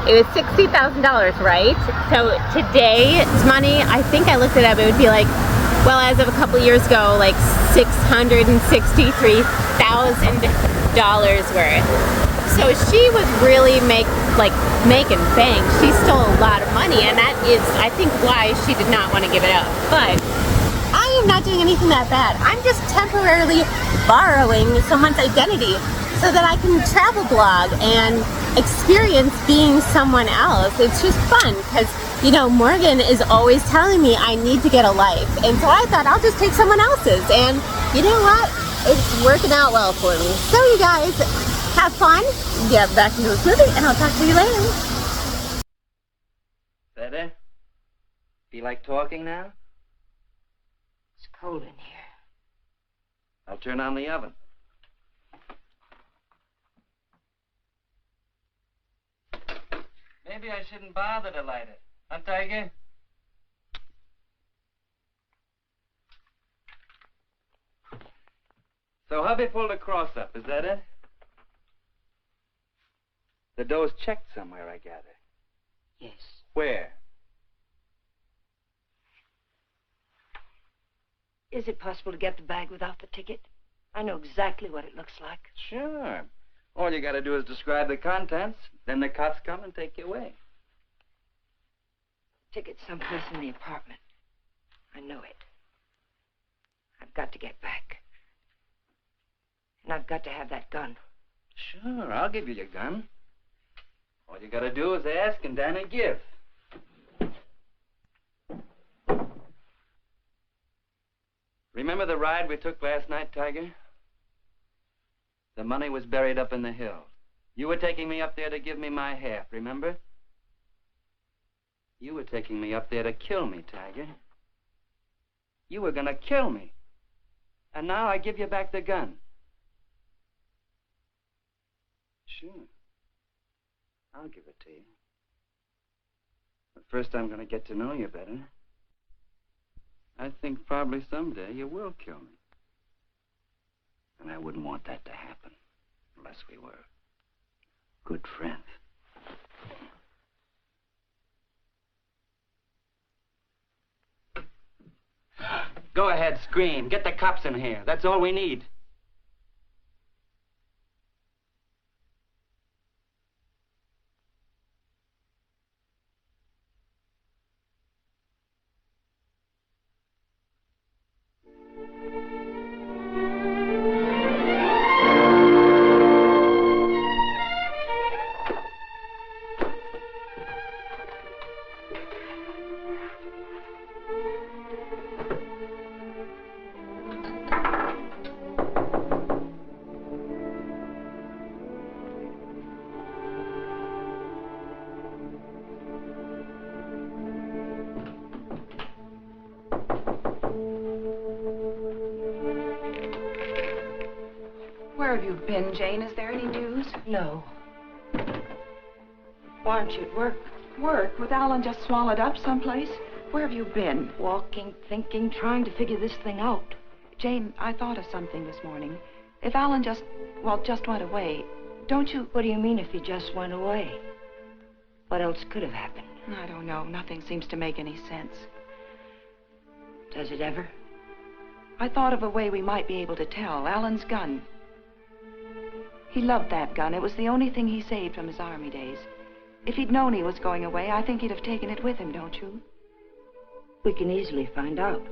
it was $60,000, right? So today's money, I think I looked it up, it would be like, well, as of a couple years ago, like $663,000 worth. So she was really making bank. She stole a lot of money, and that is, I think, why she did not want to give it up. But I am not doing anything that bad. I'm just temporarily borrowing someone's identity so that I can travel blog and experience being someone else. It's just fun because, you know, Morgan is always telling me I need to get a life. And so I thought I'll just take someone else's. And you know what? It's working out well for me. So you guys have fun, get back into this movie, and I'll talk to you later. Better? Feel like talking now? It's cold in here. I'll turn on the oven. Maybe I shouldn't bother to light it. Huh, Tiger? So hubby pulled a cross up, is that it? The dough's checked somewhere, I gather. Yes. Where? Is it possible to get the bag without the ticket? I know exactly what it looks like. Sure. All you gotta do is describe the contents, then the cops come and take you away. Ticket's someplace in the apartment. I know it. I've got to get back. And I've got to have that gun. Sure, I'll give you your gun. All you gotta do is ask and Danny give. Remember the ride we took last night, Tiger? The money was buried up in the hill. You were taking me up there to give me my half, remember? You were taking me up there to kill me, Tiger. You were gonna kill me. And now I give you back the gun. Sure. I'll give it to you. But first I'm gonna get to know you better. I think probably someday you will kill me. And I wouldn't want that to happen unless we were good friends. Go ahead, scream. Get the cops in here. That's all we need. Where have you been, Jane? Is there any news? No. Why aren't you at work? Work? With Alan just swallowed up someplace? Where have you been? Walking, thinking, trying to figure this thing out. Jane, I thought of something this morning. If Alan just went away, don't you... What do you mean if he just went away? What else could have happened? I don't know. Nothing seems to make any sense. Does it ever? I thought of a way we might be able to tell. Alan's gun. He loved that gun. It was the only thing he saved from his army days. If he'd known he was going away, I think he'd have taken it with him, don't you? We can easily find out.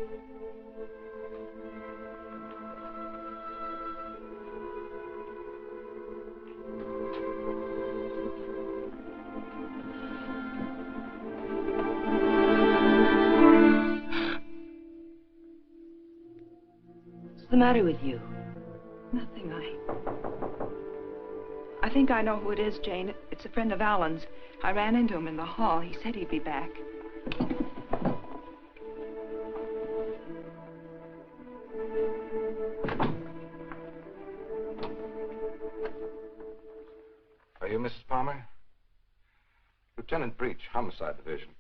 What's the matter with you? Nothing. I think I know who it is, Jane. It's a friend of Alan's. I ran into him in the hall. He said he'd be back. Are you Mrs. Palmer? Lieutenant Breach, Homicide Division.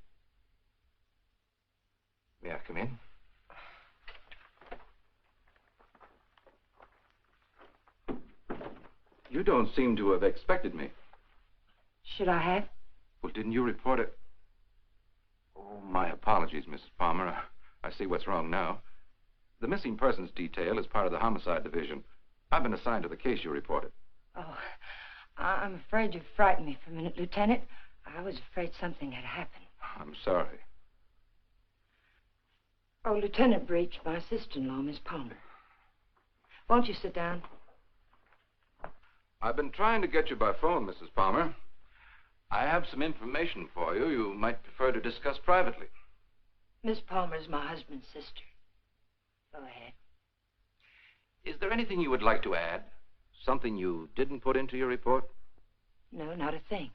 May I come in? You don't seem to have expected me. Should I have? Well, didn't you report it? Oh, my apologies, Mrs. Palmer. I see what's wrong now. The missing persons detail is part of the Homicide Division. I've been assigned to the case you reported. Oh, I'm afraid you frightened me for a minute, Lieutenant. I was afraid something had happened. I'm sorry. Oh, Lieutenant Breach, my sister-in-law, Miss Palmer. Won't you sit down? I've been trying to get you by phone, Mrs. Palmer. I have some information for you you might prefer to discuss privately. Miss Palmer's my husband's sister. Go ahead. Is there anything you would like to add? Something you didn't put into your report? No, not a thing.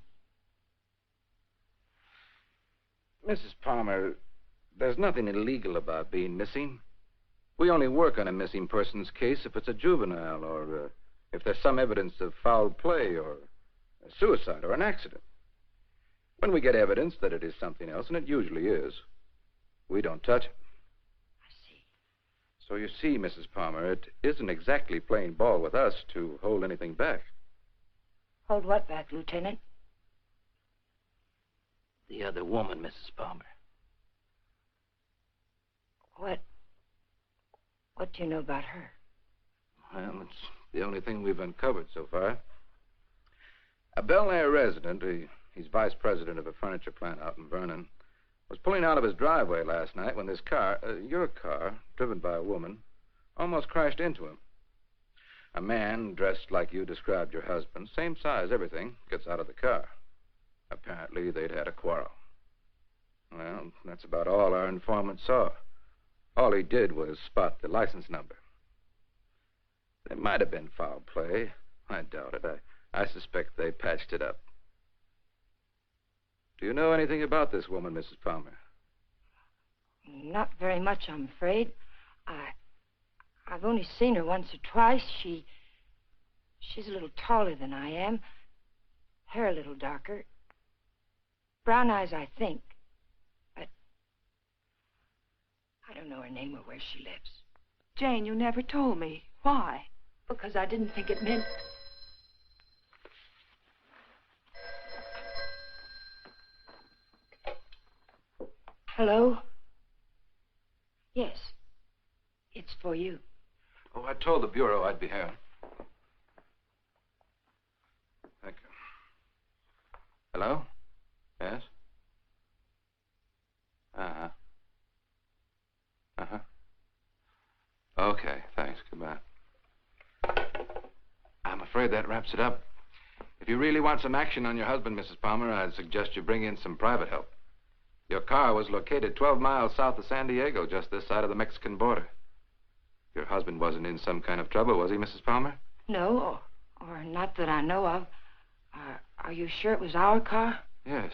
Mrs. Palmer, there's nothing illegal about being missing. We only work on a missing persons case if it's a juvenile or if there's some evidence of foul play or a suicide or an accident. When we get evidence that it is something else, and it usually is, we don't touch it. I see. So you see, Mrs. Palmer, it isn't exactly playing ball with us to hold anything back. Hold what back, Lieutenant? The other woman, Mrs. Palmer. What do you know about her? Well, it's the only thing we've uncovered so far. A Bel Air resident, he's vice president of a furniture plant out in Vernon, was pulling out of his driveway last night when this car, your car, driven by a woman, almost crashed into him. A man dressed like you described your husband, same size, everything, gets out of the car. Apparently, they'd had a quarrel. Well, that's about all our informant saw. All he did was spot the license number. There might have been foul play. I doubt it. I suspect they patched it up. Do you know anything about this woman, Mrs. Palmer? Not very much, I'm afraid. I've only seen her once or twice. She's a little taller than I am. Hair a little darker. Brown eyes, I think. But I don't know her name or where she lives. Jane, you never told me. Why? Because I didn't think it meant... Hello? Yes. It's for you. Oh, I told the Bureau I'd be here. Thank you. Hello? Yes? Uh-huh. Uh-huh. Okay, thanks. Goodbye. I'm afraid that wraps it up. If you really want some action on your husband, Mrs. Palmer, I'd suggest you bring in some private help. Your car was located 12 miles south of San Diego, just this side of the Mexican border. Your husband wasn't in some kind of trouble, was he, Mrs. Palmer? No, or not that I know of. Are you sure it was our car? Yes.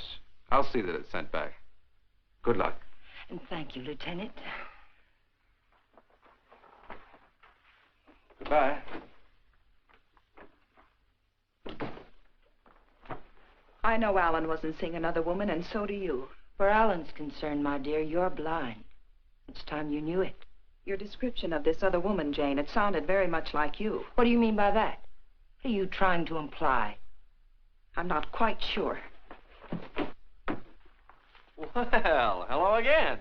I'll see that it's sent back. Good luck. And thank you, Lieutenant. Goodbye. I know Alan wasn't seeing another woman, and so do you. Where Alan's concerned, my dear, you're blind. It's time you knew it. Your description of this other woman, Jane, it sounded very much like you. What do you mean by that? What are you trying to imply? I'm not quite sure. Well, hello again.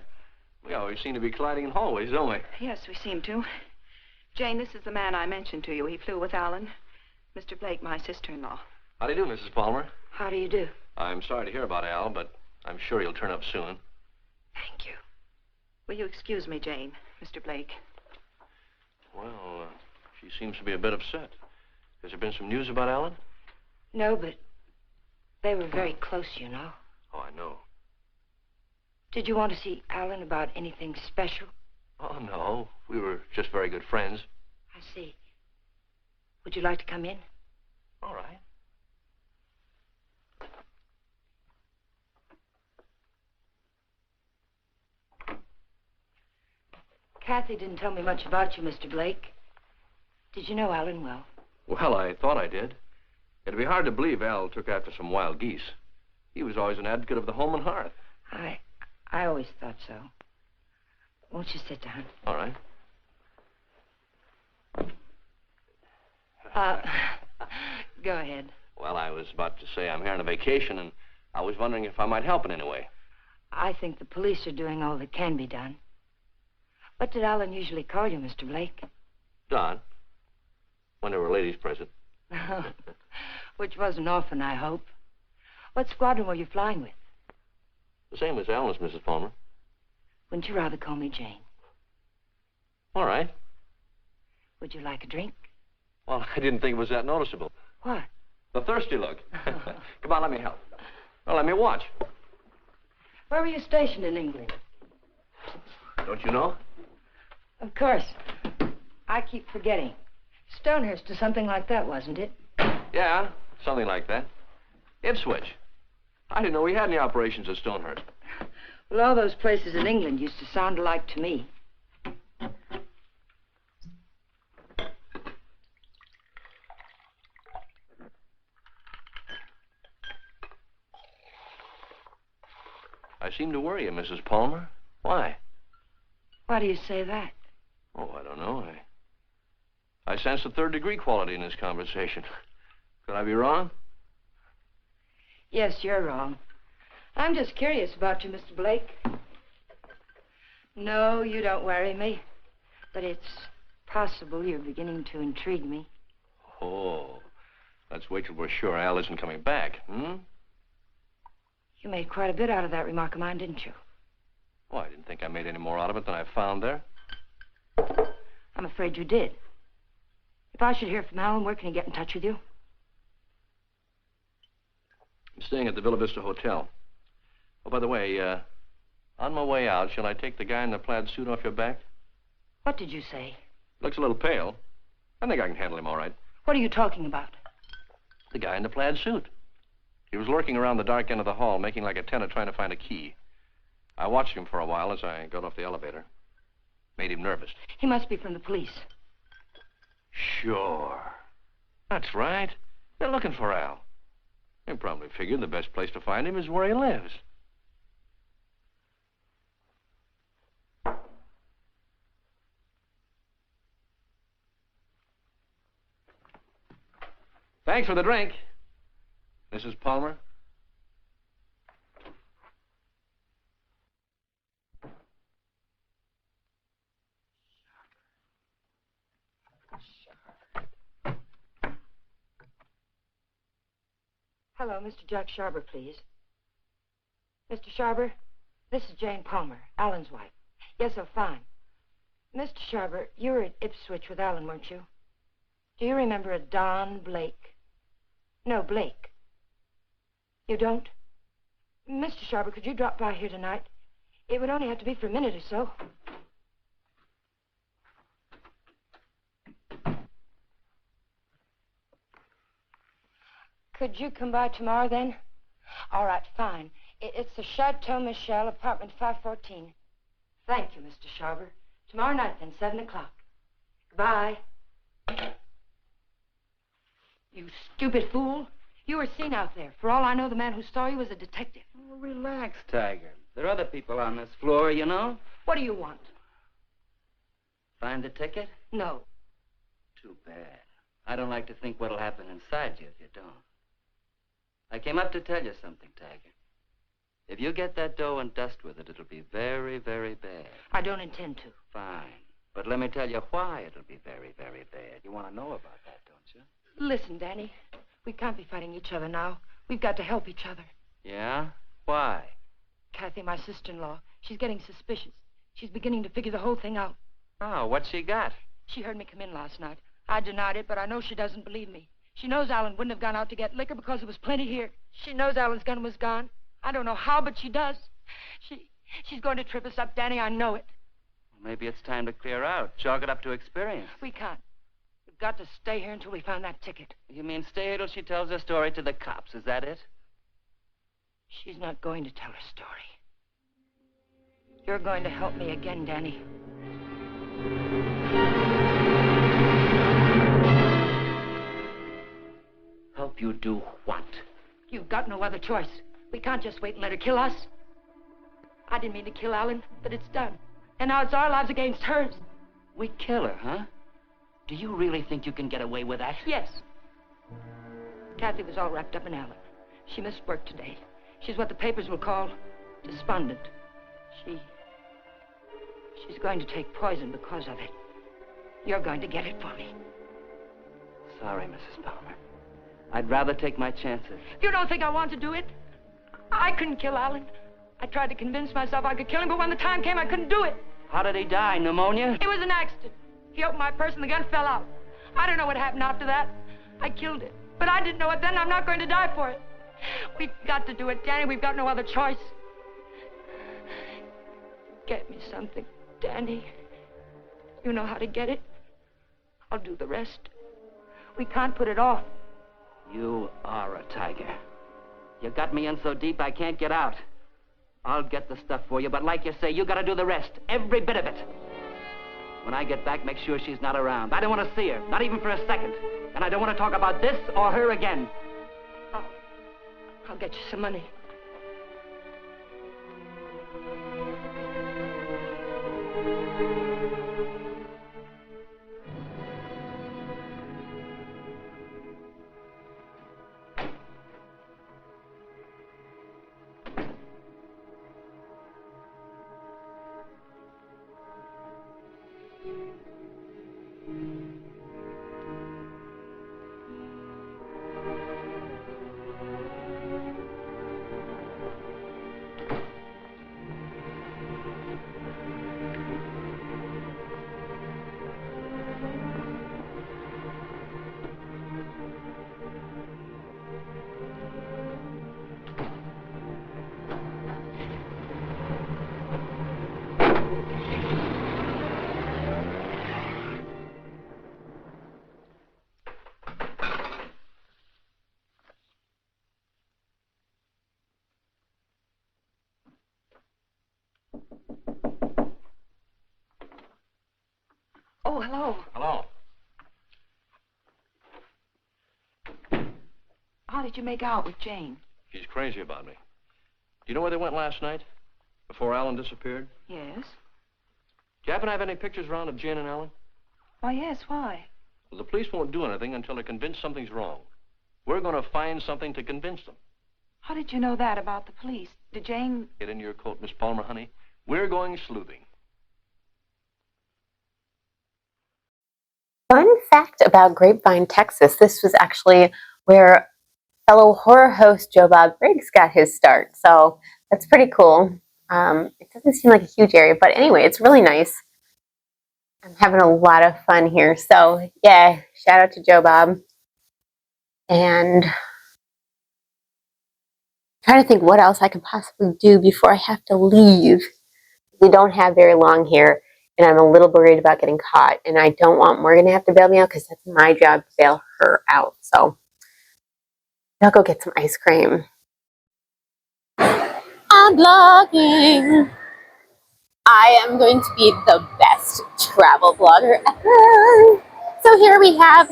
We always seem to be colliding in hallways, don't we? Yes, we seem to. Jane, this is the man I mentioned to you. He flew with Alan. Mr. Blake, my sister-in-law. How do you do, Mrs. Palmer? How do you do? I'm sorry to hear about Al, but I'm sure he'll turn up soon. Thank you. Will you excuse me, Jane, Mr. Blake? Well, she seems to be a bit upset. Has there been some news about Alan? No, but they were very close, you know. Oh, I know. Did you want to see Alan about anything special? Oh, no. We were just very good friends. I see. Would you like to come in? All right. Kathy didn't tell me much about you, Mr. Blake. Did you know Alan well? Well, I thought I did. It'd be hard to believe Al took after some wild geese. He was always an advocate of the home and hearth. I always thought so. Won't you sit down? All right. Go ahead. Well, I was about to say I'm here on a vacation, and I was wondering if I might help in any way. I think the police are doing all that can be done. What did Alan usually call you, Mr. Blake? Don. When there were ladies present. Which wasn't often, I hope. What squadron were you flying with? The same as Alan's, Mrs. Palmer. Wouldn't you rather call me Jane? All right. Would you like a drink? Well, I didn't think it was that noticeable. What? The thirsty look. Come on, let me help. Well, let me watch. Where were you stationed in England? Don't you know? Of course. I keep forgetting. Stonehurst or something like that, wasn't it? Yeah, something like that. Ipswich. I didn't know we had any operations at Stonehurst. Well, all those places in England used to sound alike to me. I seem to worry you, Mrs. Palmer. Why? Why do you say that? Oh, I don't know. I sense a third-degree quality in this conversation. Could I be wrong? Yes, you're wrong. I'm just curious about you, Mr. Blake. No, you don't worry me. But it's possible you're beginning to intrigue me. Oh, let's wait till we're sure Al isn't coming back, hmm? You made quite a bit out of that remark of mine, didn't you? Well, I didn't think I made any more out of it than I found there. I'm afraid you did. If I should hear from Alan, where can he get in touch with you? I'm staying at the Villa Vista Hotel. Oh, by the way, on my way out, shall I take the guy in the plaid suit off your back? What did you say? Looks a little pale. I think I can handle him all right. What are you talking about? The guy in the plaid suit. He was lurking around the dark end of the hall, making like a tenant trying to find a key. I watched him for a while as I got off the elevator. Made him nervous. He must be from the police. Sure. That's right. They're looking for Al. They probably figured the best place to find him is where he lives. Thanks for the drink, Mrs. Palmer. Hello, Mr. Jack Sharber, please. Mr. Sharber, this is Jane Palmer, Alan's wife. Yes, oh, fine. Mr. Sharber, you were at Ipswich with Alan, weren't you? Do you remember a Don Blake? No, Blake. You don't? Mr. Sharber, could you drop by here tonight? It would only have to be for a minute or so. Could you come by tomorrow, then? All right, fine. It's the Chateau Michel, apartment 514. Thank you, Mr. Sharber. Tomorrow night, then, 7 o'clock. Goodbye. You stupid fool. You were seen out there. For all I know, the man who saw you was a detective. Oh, relax, Tiger. There are other people on this floor, you know. What do you want? Find the ticket? No. Too bad. I don't like to think what'll happen inside you if you don't. I came up to tell you something, Tiger. If you get that dough and dust with it, it'll be very, very bad. I don't intend to. Fine. But let me tell you why it'll be very, very bad. You want to know about that, don't you? Listen, Danny, we can't be fighting each other now. We've got to help each other. Yeah? Why? Kathy, my sister-in-law, she's getting suspicious. She's beginning to figure the whole thing out. Oh, what's she got? She heard me come in last night. I denied it, but I know she doesn't believe me. She knows Alan wouldn't have gone out to get liquor because there was plenty here. She knows Alan's gun was gone. I don't know how, but she does. She's going to trip us up, Danny. I know it. Maybe it's time to clear out. Chalk it up to experience. We can't. We've got to stay here until we find that ticket. You mean stay here till she tells her story to the cops? Is that it? She's not going to tell her story. You're going to help me again, Danny. Help you do what? You've got no other choice. We can't just wait and let her kill us. I didn't mean to kill Alan, but it's done. And now it's our lives against hers. We kill her, huh? Do you really think you can get away with that? Yes. Kathy was all wrapped up in Alan. She missed work today. She's what the papers will call despondent. She's going to take poison because of it. You're going to get it for me. Sorry, Mrs. Palmer. I'd rather take my chances. You don't think I want to do it? I couldn't kill Alan. I tried to convince myself I could kill him, but when the time came, I couldn't do it. How did he die? Pneumonia? It was an accident. He opened my purse and the gun fell out. I don't know what happened after that. I killed it. But I didn't know it then. I'm not going to die for it. We've got to do it, Danny. We've got no other choice. Get me something, Danny. You know how to get it. I'll do the rest. We can't put it off. You are a tiger. You got me in so deep I can't get out. I'll get the stuff for you, but like you say, you gotta do the rest. Every bit of it. When I get back, make sure she's not around. I don't want to see her, not even for a second. And I don't want to talk about this or her again. I'll get you some money. Oh, hello. Hello. How did you make out with Jane? She's crazy about me. Do you know where they went last night? Before Alan disappeared? Yes. Do you happen to have any pictures around of Jane and Alan? Why, yes, why? Well, the police won't do anything until they're convinced something's wrong. We're going to find something to convince them. How did you know that about the police? Did Jane... Get in your coat, Miss Palmer, honey. We're going sleuthing. Fun fact about Grapevine, Texas. This was actually where fellow horror host Joe Bob Briggs got his start. So that's pretty cool. It doesn't seem like a huge area, but anyway, it's really nice. I'm having a lot of fun here. So yeah, shout out to Joe Bob. And trying to think what else I could possibly do before I have to leave. We don't have very long here, and I'm a little worried about getting caught. And I don't want Morgan to have to bail me out because that's my job to bail her out. So I'll go get some ice cream. I'm vlogging. I am going to be the best travel blogger ever. So here we have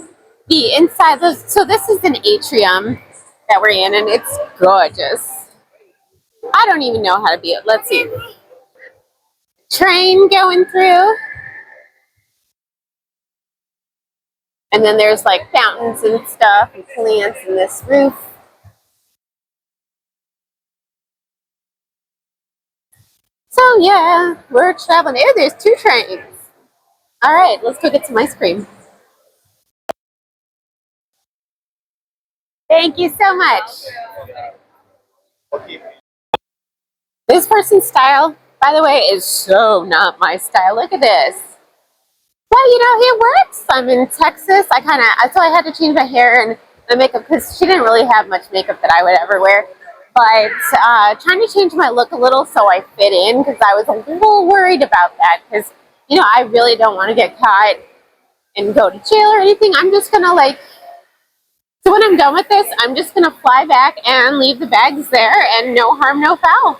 the inside. So this is an atrium that we're in, and it's gorgeous. I don't even know how to be it. Let's see. Train going through. And then there's like fountains and stuff and plants in this roof. So yeah, we're traveling. There's 2 trains. All right, let's go get some ice cream. Thank you so much. This person's style, by the way, is so not my style. Look at this. Well, it works. I'm in Texas. So I had to change my hair and my makeup because she didn't really have much makeup that I would ever wear. But trying to change my look a little so I fit in because I was a little worried about that because, I really don't want to get caught and go to jail or anything. I'm just going to so when I'm done with this, I'm just going to fly back and leave the bags there and no harm, no foul.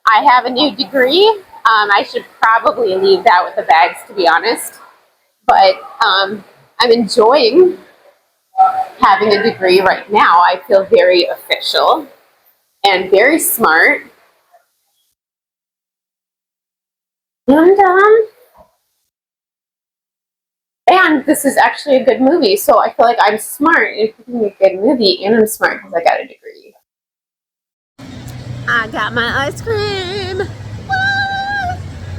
I have a new degree. I should probably leave that with the bags, to be honest. But I'm enjoying having a degree right now. I feel very official and very smart. And this is actually a good movie, so I feel like I'm smart if it's a good movie, and I'm smart because I got a degree. I got my ice cream. Woo!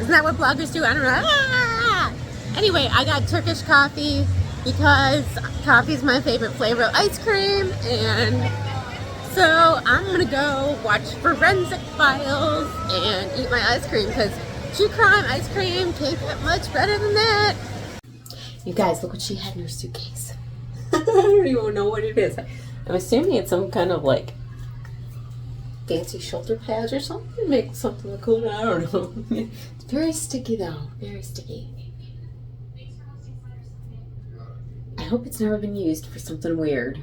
Isn't that what bloggers do? I don't know. Ah! Anyway, I got Turkish coffee because coffee is my favorite flavor of ice cream, and so I'm gonna go watch Forensic Files and eat my ice cream because true crime ice cream can't get much better than that. You guys, look what she had in her suitcase. I don't even know what it is. I'm assuming it's some kind of fancy shoulder pads or something. Make something look cool. I don't know. It's very sticky though. Very sticky. I hope it's never been used for something weird.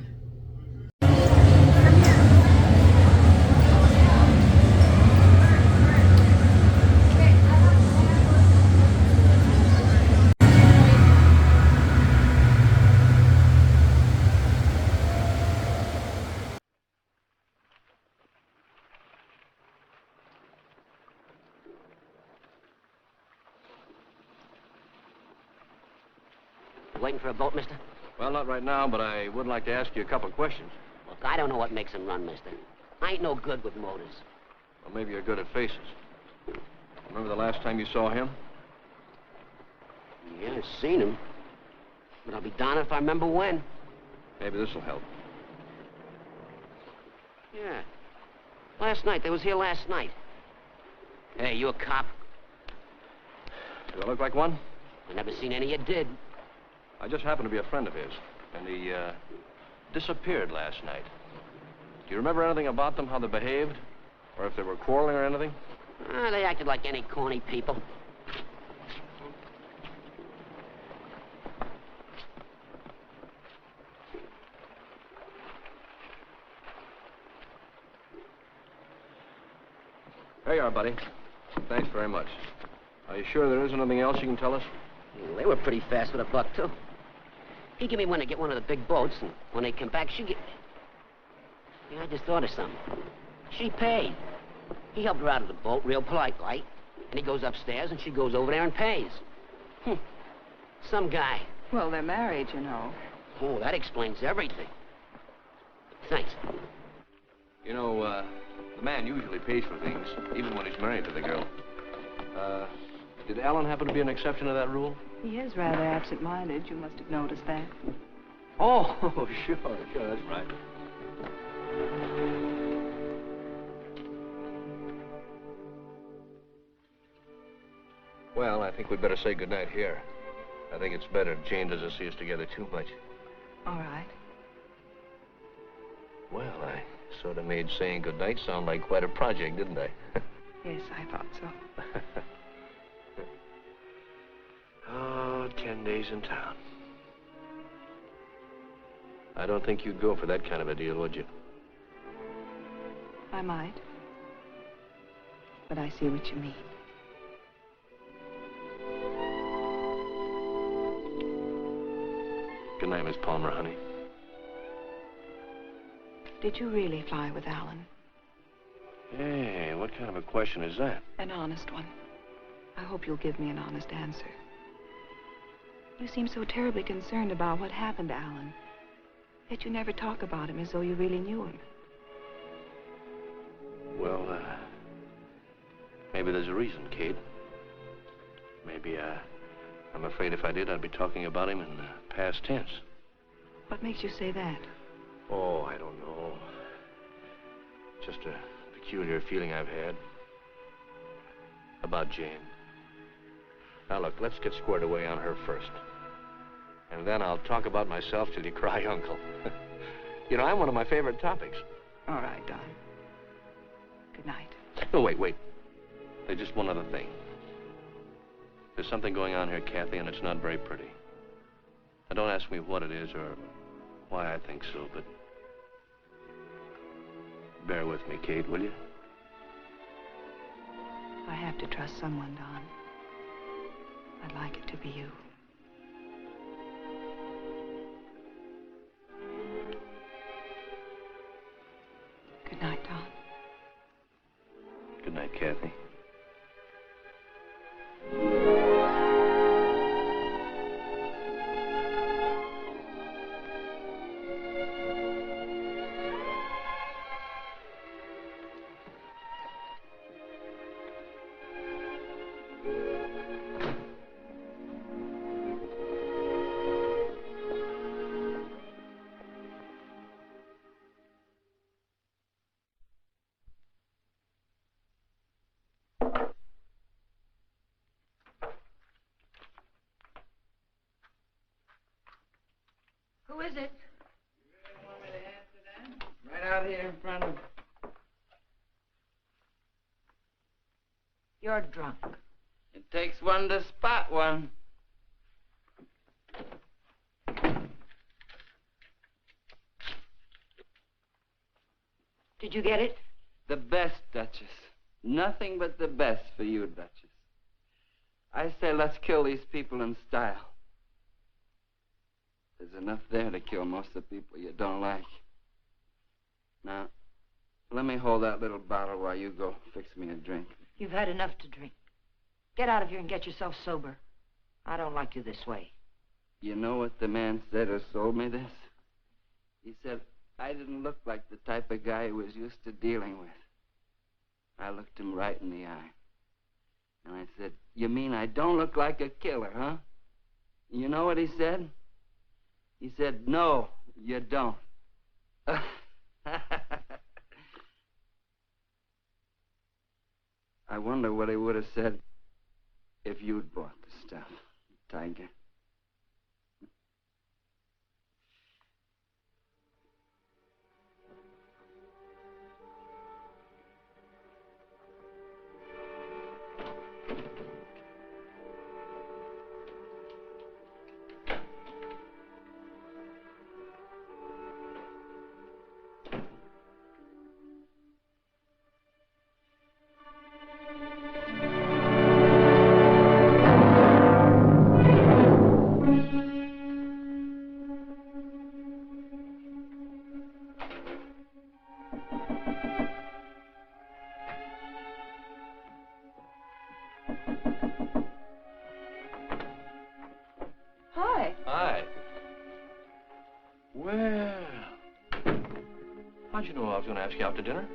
Waiting for a boat, mister? Well, not right now, but I would like to ask you a couple of questions. Look, I don't know what makes them run, mister. I ain't no good with motors. Well, maybe you're good at faces. Remember the last time you saw him? Yeah, I've seen him. But I'll be darned if I remember when. Maybe this will help. Yeah. Last night. They was here last night. Hey, you a cop? Do I look like one? I never seen any you did. I just happened to be a friend of his, and he disappeared last night. Do you remember anything about them, how they behaved? Or if they were quarreling or anything? They acted like any corny people. There you are, buddy. Thanks very much. Are you sure there isn't anything else you can tell us? Well, they were pretty fast with a buck, too. He gave me one to get one of the big boats, and when they come back, Yeah, I just thought of something. She paid. He helped her out of the boat real polite, like. And he goes upstairs, and she goes over there and pays. Some guy. Well, they're married, you know. Oh, that explains everything. Thanks. You know, the man usually pays for things, even when he's married to the girl. Did Alan happen to be an exception to that rule? He is rather absent-minded. You must have noticed that. Oh, sure, that's right. Well, I think we'd better say goodnight here. I think it's better if Jane doesn't see us together too much. All right. Well, I sort of made saying goodnight sound like quite a project, didn't I? Yes, I thought so. Oh, 10 days in town. I don't think you'd go for that kind of a deal, would you? I might. But I see what you mean. Good night, Miss Palmer, honey. Did you really fly with Alan? Hey, what kind of a question is that? An honest one. I hope you'll give me an honest answer. You seem so terribly concerned about what happened to Alan. Yet you never talk about him as though you really knew him. Well, Maybe there's a reason, Kate. Maybe, I'm afraid if I did, I'd be talking about him in past tense. What makes you say that? Oh, I don't know. Just a peculiar feeling I've had about Jane. Now, look, let's get squared away on her first. And then I'll talk about myself till you cry uncle. You know, I'm one of my favorite topics. All right, Don. Good night. Oh, wait. There's just one other thing. There's something going on here, Kathy, and it's not very pretty. Now, don't ask me what it is or why I think so, but bear with me, Kate, will you? I have to trust someone, Don. I'd like it to be you. Good night, Don. Good night, Kathy. Who is it? Right out here in front of... You're drunk. It takes one to spot one. Did you get it? The best, Duchess. Nothing but the best for you, Duchess. I say let's kill these people in style. There's enough there to kill most of the people you don't like. Now, let me hold that little bottle while you go fix me a drink. You've had enough to drink. Get out of here and get yourself sober. I don't like you this way. You know what the man said who sold me this? He said I didn't look like the type of guy he was used to dealing with. I looked him right in the eye. And I said, you mean I don't look like a killer, huh? You know what he said? He said, no, you don't. I wonder what he would have said if you'd bought the stuff, Tiger. Hi. Hi. Well, how'd you know I was going to ask you out to dinner?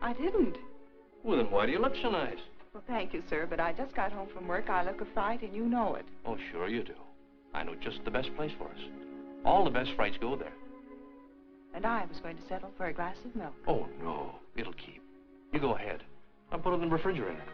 I didn't. Well, then why do you look so nice? Well, thank you, sir, but I just got home from work. I look a fright, and you know it. Oh, sure you do. I know just the best place for us. All the best frights go there. And I was going to settle for a glass of milk. Oh, no. It'll keep. You go ahead. I'll put it in the refrigerator.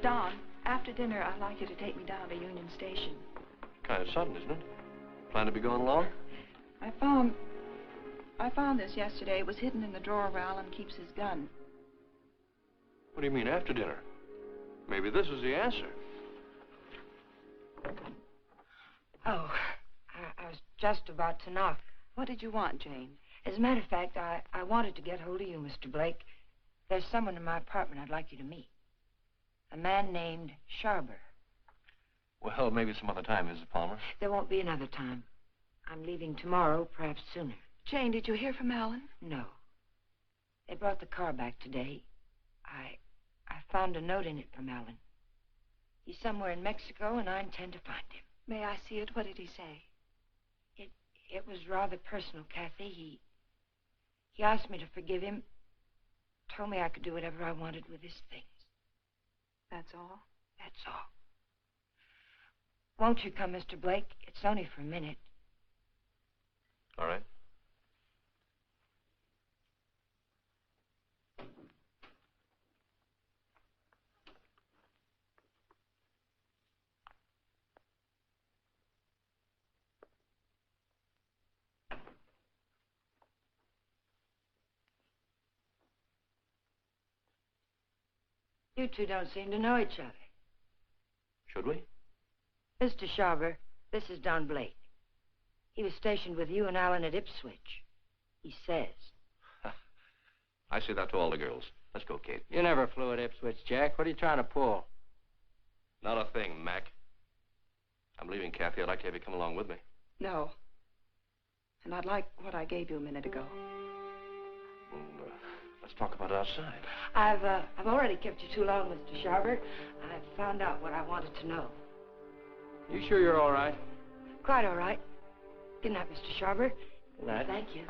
Don, after dinner, I'd like you to take me down to Union Station. Kind of sudden, isn't it? Plan to be going long? I found this yesterday. It was hidden in the drawer where Alan keeps his gun. What do you mean, after dinner? Maybe this is the answer. Oh, I was just about to knock. What did you want, Jane? As a matter of fact, I wanted to get hold of you, Mr. Blake. There's someone in my apartment I'd like you to meet. A man named Sharber. Well, maybe some other time, Mrs. Palmer. There won't be another time. I'm leaving tomorrow, perhaps sooner. Jane, did you hear from Alan? No. They brought the car back today. I found a note in it from Alan. He's somewhere in Mexico, and I intend to find him. May I see it? What did he say? It was rather personal, Kathy. He asked me to forgive him. Told me I could do whatever I wanted with his things. That's all? That's all. Won't you come, Mr. Blake? It's only for a minute. All right. You two don't seem to know each other. Should we? Mr. Sharver, this is Don Blake. He was stationed with you and Alan at Ipswich. He says. I say that to all the girls. Let's go, Kate. You never flew at Ipswich, Jack. What are you trying to pull? Not a thing, Mac. I'm leaving, Kathy. I'd like to have you come along with me. No. And I'd like what I gave you a minute ago. Well, let's talk about it outside. I've already kept you too long, Mr. Sharver. I've found out what I wanted to know. You sure you're all right? Quite all right. Good night, Mr. Sharver. Good night. Thank you.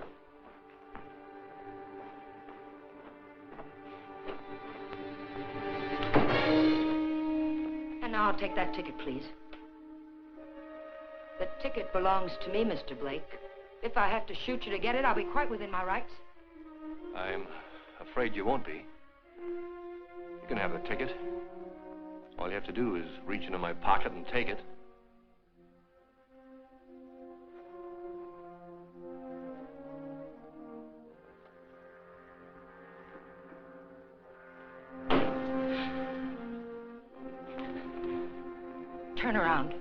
And now I'll take that ticket, please. The ticket belongs to me, Mr. Blake. If I have to shoot you to get it, I'll be quite within my rights. I'm afraid you won't be. You can have the ticket. All you have to do is reach into my pocket and take it. Turn around.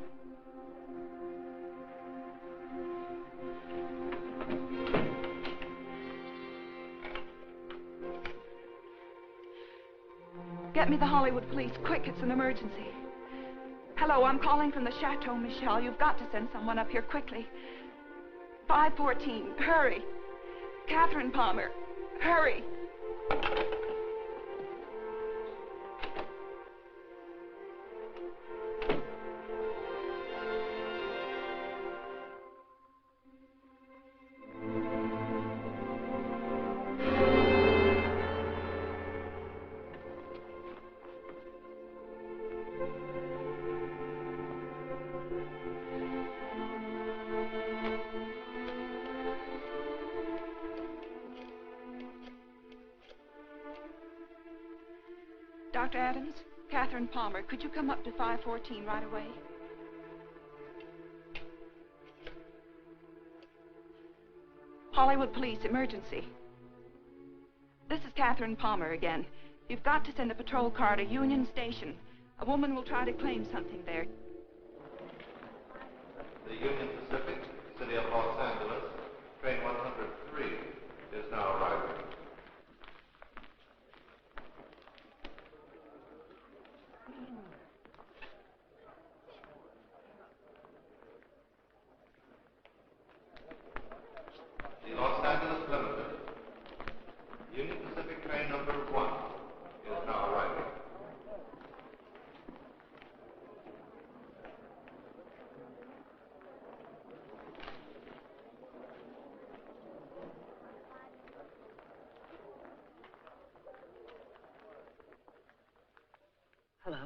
Get me the Hollywood police, quick, it's an emergency. Hello, I'm calling from the Chateau Michel. You've got to send someone up here quickly. 514, hurry. Catherine Palmer, hurry. Dr. Adams, Catherine Palmer, could you come up to 514 right away? Hollywood Police, emergency. This is Catherine Palmer again. You've got to send a patrol car to Union Station. A woman will try to claim something there. The Union Pacific, City of Los Angeles, train 103 is now arriving. The Los Angeles Limited, Union Pacific train number 1 is now arriving. Hello.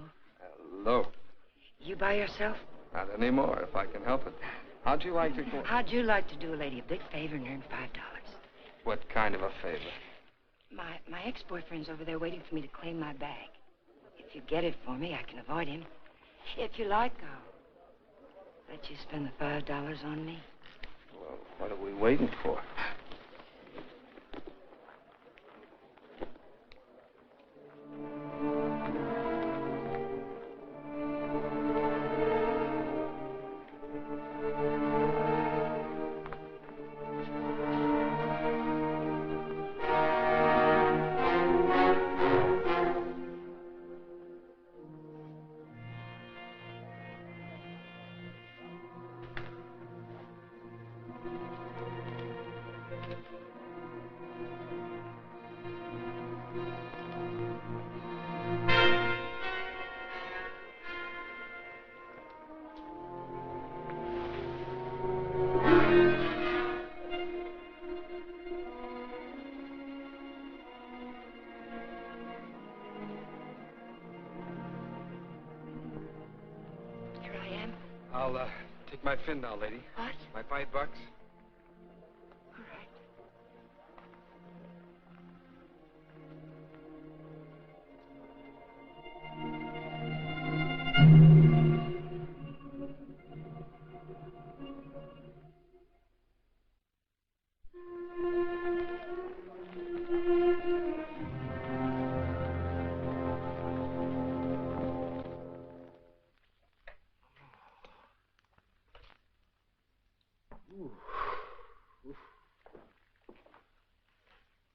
Hello. You by yourself? Not anymore, if I can help it. How'd you like to go? How'd you like to do a lady a big favor and earn $5? What kind of a favor? My ex-boyfriend's over there waiting for me to claim my bag. If you get it for me, I can avoid him. If you like, I'll let you spend the $5 on me. Well, what are we waiting for? I'll take my fin now, lady. What? My $5. All right.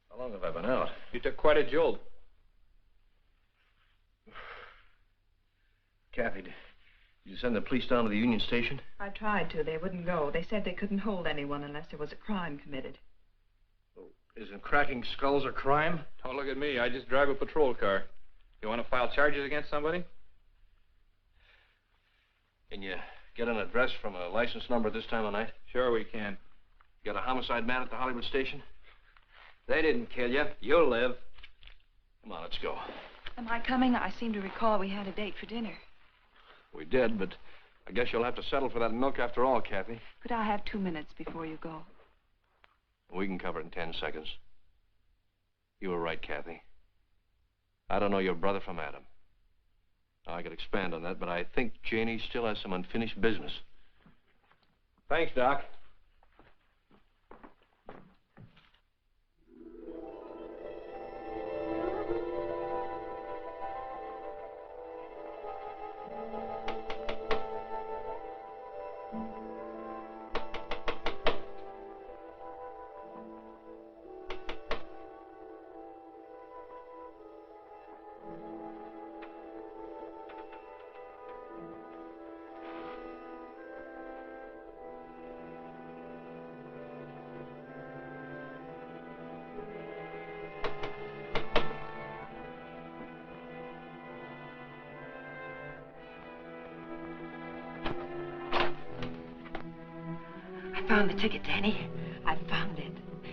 How long have I been out? You took quite a jolt. Kathy, did you send the police down to the Union Station? I tried to. They wouldn't go. They said they couldn't hold anyone unless there was a crime committed. Isn't cracking skulls a crime? Don't look at me. I just drive a patrol car. You want to file charges against somebody? Can you get an address from a license number this time of night? Sure we can. You got a homicide man at the Hollywood station? They didn't kill you. You'll live. Come on, let's go. Am I coming? I seem to recall we had a date for dinner. We did, but I guess you'll have to settle for that milk after all, Kathy. Could I have 2 minutes before you go? We can cover it in 10 seconds. You were right, Kathy. I don't know your brother from Adam. Now, I could expand on that, but I think Janie still has some unfinished business. Thanks, Doc. I found the ticket, Danny. I found it.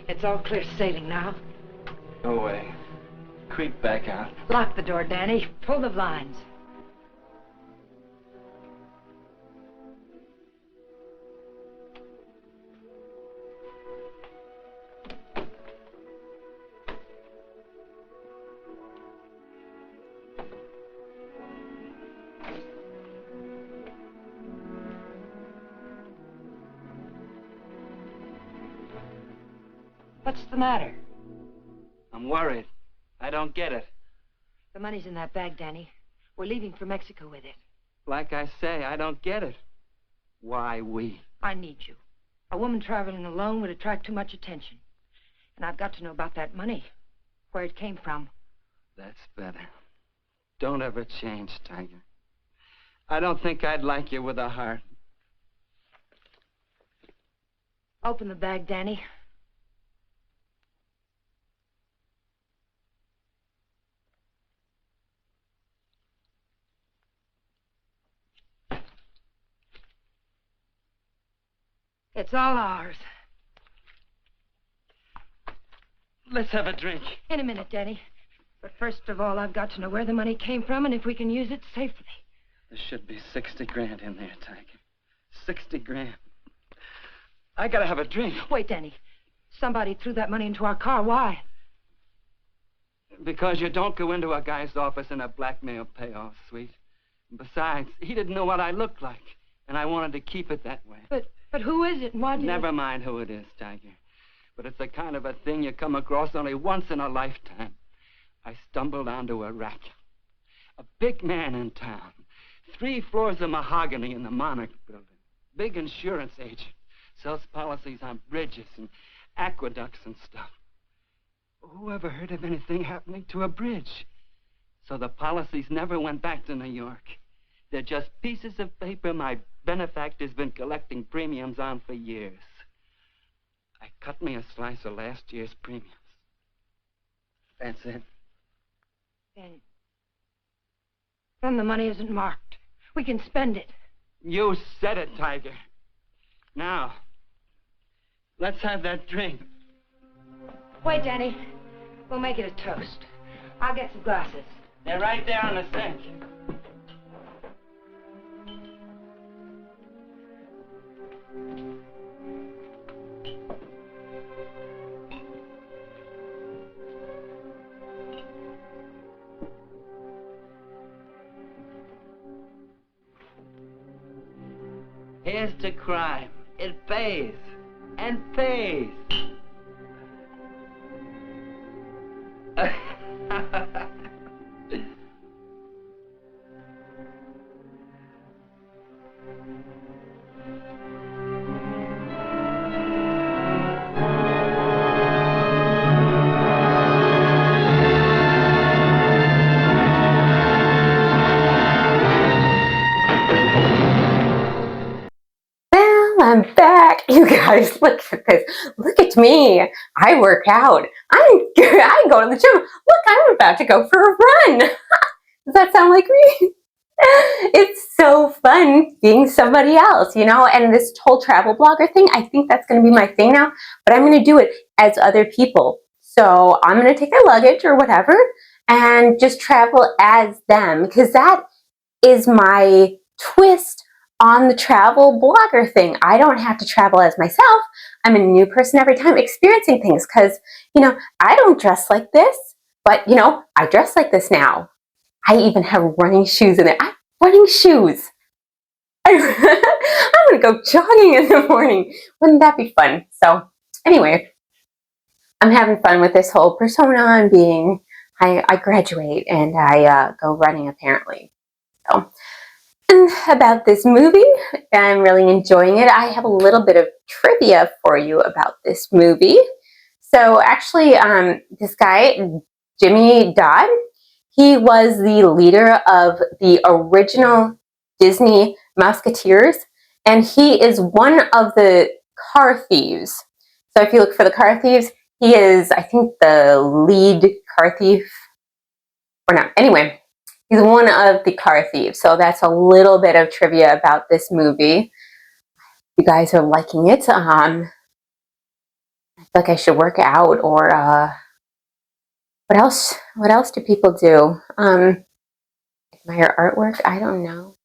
It's all clear sailing now. No way. Creep back out. Lock the door, Danny. Pull the blinds. What's the matter? I'm worried. I don't get it. The money's in that bag, Danny. We're leaving for Mexico with it. Like I say, I don't get it. Why we? I need you. A woman traveling alone would attract too much attention. And I've got to know about that money. Where it came from. That's better. Don't ever change, Tiger. I don't think I'd like you with a heart. Open the bag, Danny. It's all ours. Let's have a drink. In a minute, Danny. But first of all, I've got to know where the money came from and if we can use it safely. There should be 60 grand in there, Tiger. 60 grand. I gotta have a drink. Wait, Danny. Somebody threw that money into our car. Why? Because you don't go into a guy's office in a blackmail payoff suite. Besides, he didn't know what I looked like, and I wanted to keep it that way. But who is it and why did Never mind who it is, Tiger. But it's the kind of a thing you come across only once in a lifetime. I stumbled onto a rat. A big man in town. 3 floors of mahogany in the Monarch building. Big insurance agent. Sells policies on bridges and aqueducts and stuff. Who ever heard of anything happening to a bridge? So the policies never went back to New York. They're just pieces of paper my benefactor's been collecting premiums on for years. I cut me a slice of last year's premiums. That's it. Then the money isn't marked. We can spend it. You said it, Tiger. Now, let's have that drink. Wait, Danny. We'll make it a toast. I'll get some glasses. They're right there on the sink. Here's to crime. It pays. And pays. I'm back. You guys, look at this. Look at me. I work out. I go to the gym. Look, I'm about to go for a run. Does that sound like me? It's so fun being somebody else, you know, and this whole travel blogger thing, I think that's going to be my thing now, but I'm going to do it as other people. So I'm going to take their luggage or whatever and just travel as them, because that is my twist on the travel blogger thing. I don't have to travel as myself. I'm a new person every time experiencing things, because, you know, I don't dress like this, but, you know, I dress like this now. I even have running shoes in it. I have running shoes. I'm going to go jogging in the morning. Wouldn't that be fun? So anyway, I'm having fun with this whole persona and being, I graduate and I go running apparently. So, and about this movie, I'm really enjoying it. I have a little bit of trivia for you about this movie. So actually, this guy, Jimmy Dodd, he was the leader of the original Disney Musketeers, and he is one of the car thieves. So if you look for the car thieves, he is, I think, the lead car thief, or not. Anyway, he's one of the car thieves. So that's a little bit of trivia about this movie. You guys are liking it. I feel like I should work out, or what else? What else do people do? Admire artwork? I don't know.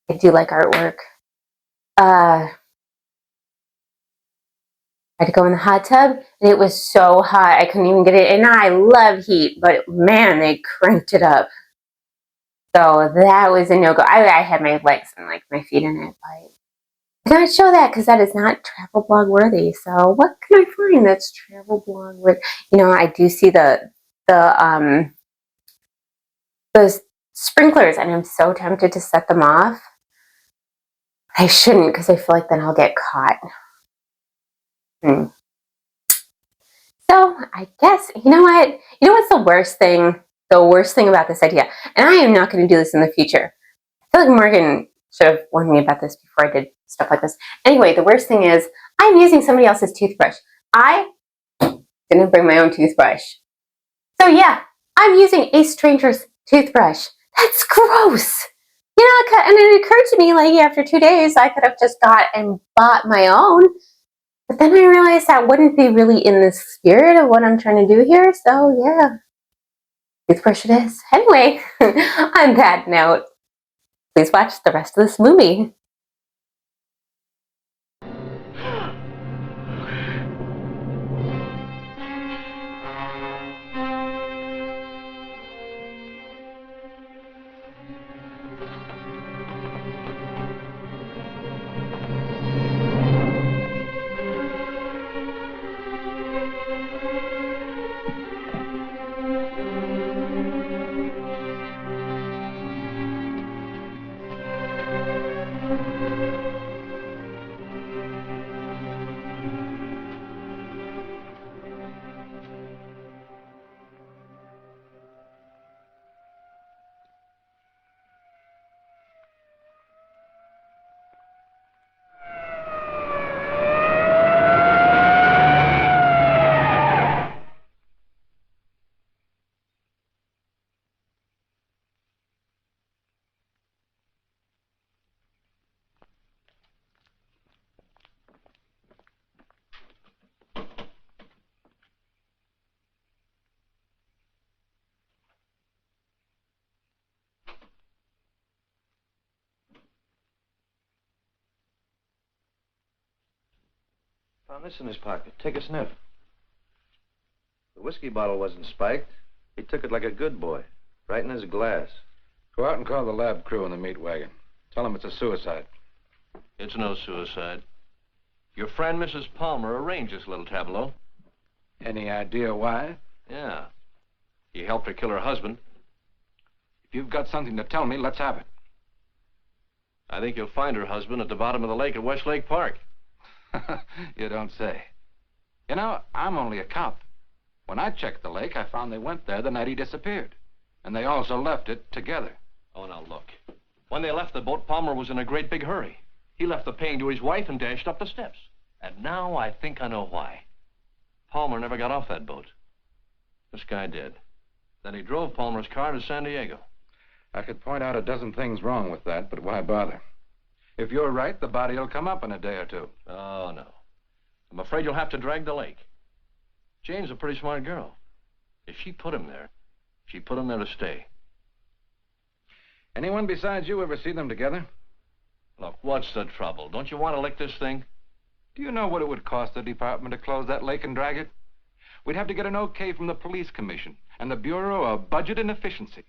I do like artwork. I had to go in the hot tub, and it was so hot I couldn't even get it. And I love heat, but man, they cranked it up. So that was a no-go. I had my legs and like my feet in it, but I cannot show that because that is not travel blog worthy. So what can I find that's travel blog worthy? You know, I do see those sprinklers, and I'm so tempted to set them off. I shouldn't, because I feel like then I'll get caught. So I guess, you know what? You know what's the worst thing? The worst thing about this idea, and I am not going to do this in the future. I feel like Morgan should have warned me about this before I did stuff like this. Anyway, the worst thing is I'm using somebody else's toothbrush. I didn't bring my own toothbrush. So yeah, I'm using a stranger's toothbrush. That's gross. You know, and it occurred to me, like, after 2 days, I could have just got and bought my own. But then I realized that wouldn't be really in the spirit of what I'm trying to do here. So yeah, toothbrush it is. Anyway, on that note, please watch the rest of this movie. Found this in his pocket. Take a sniff. The whiskey bottle wasn't spiked. He took it like a good boy, right in his glass. Go out and call the lab crew in the meat wagon. Tell them it's a suicide. It's no suicide. Your friend, Mrs. Palmer, arranged this little tableau. Any idea why? Yeah. He helped her kill her husband. If you've got something to tell me, let's have it. I think you'll find her husband at the bottom of the lake at Westlake Park. You don't say. You know, I'm only a cop. When I checked the lake, I found they went there the night he disappeared. And they also left it together. Oh, now look. When they left the boat, Palmer was in a great big hurry. He left the paying to his wife and dashed up the steps. And now I think I know why. Palmer never got off that boat. This guy did. Then he drove Palmer's car to San Diego. I could point out a dozen things wrong with that, but why bother? If you're right, the body will come up in a day or two. Oh, no. I'm afraid you'll have to drag the lake. Jane's a pretty smart girl. If she put him there, she put him there to stay. Anyone besides you ever see them together? Look, what's the trouble? Don't you want to lick this thing? Do you know what it would cost the department to close that lake and drag it? We'd have to get an okay from the police commission and the Bureau of Budget and Efficiency.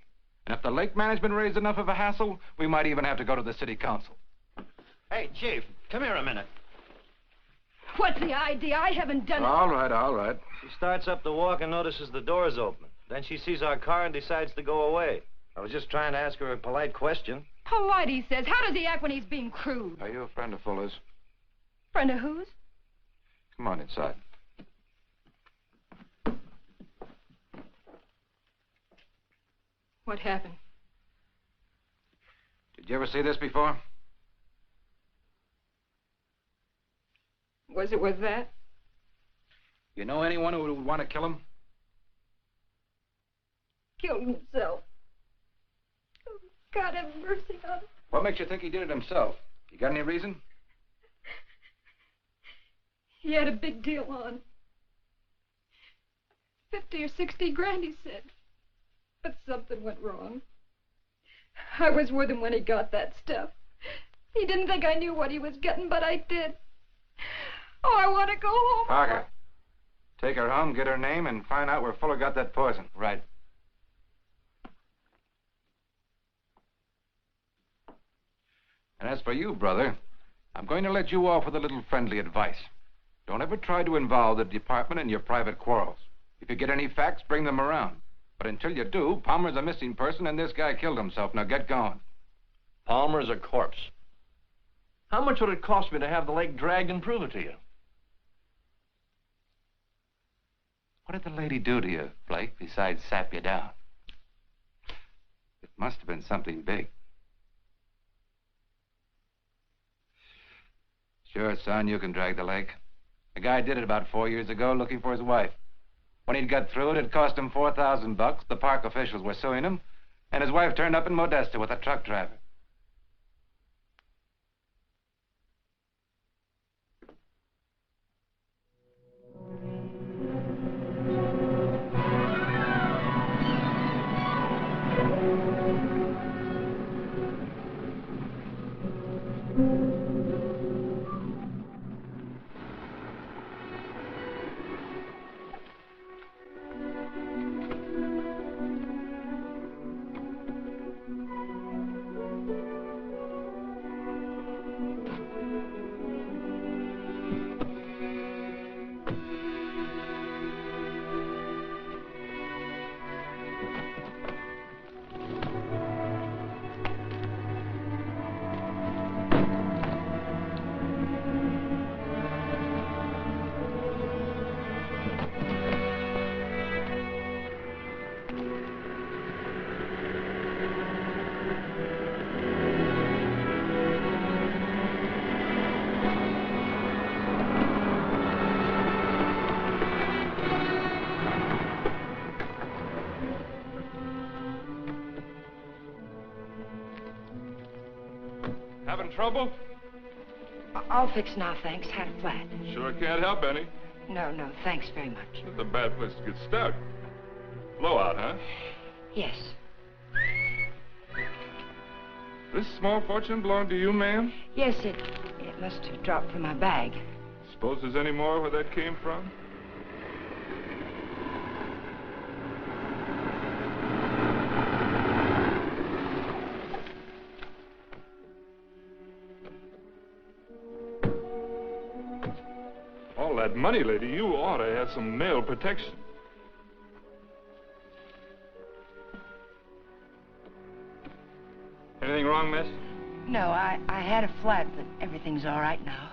And if the lake management raised enough of a hassle, we might even have to go to the city council. Hey, Chief, come here a minute. What's the idea? I haven't done it. All right, all right. She starts up the walk and notices the door's open. Then she sees our car and decides to go away. I was just trying to ask her a polite question. Polite, he says. How does he act when he's being crude? Are you a friend of Fuller's? Friend of whose? Come on inside. What happened? Did you ever see this before? Was it with that? You know anyone who would want to kill him? Killed himself. Oh, God have mercy on him. What makes you think he did it himself? You got any reason? He had a big deal on. 50 or 60 grand, he said. But something went wrong. I was with him when he got that stuff. He didn't think I knew what he was getting, but I did. Oh, I want to go home. Parker, take her home, get her name, and find out where Fuller got that poison. Right. And as for you, brother, I'm going to let you off with a little friendly advice. Don't ever try to involve the department in your private quarrels. If you get any facts, bring them around. But until you do, Palmer's a missing person and this guy killed himself. Now get going. Palmer's a corpse. How much would it cost me to have the lake dragged and prove it to you? What did the lady do to you, Blake, besides sap you down? It must have been something big. Sure, son, you can drag the lake. A guy did it about 4 years ago looking for his wife. When he'd got through it cost him $4,000. The park officials were suing him, and his wife turned up in Modesto with a truck driver. Having trouble? I'll fix now, thanks. Had a flat. Sure can't help any. No, thanks very much. It's a bad place to get stuck. Blowout, huh? Yes. This small fortune belong to you, ma'am? Yes, it must have dropped from my bag. Suppose there's any more where that came from? that money, lady, you ought to have some male protection. Anything wrong, miss? No, I had a flat, but everything's all right now.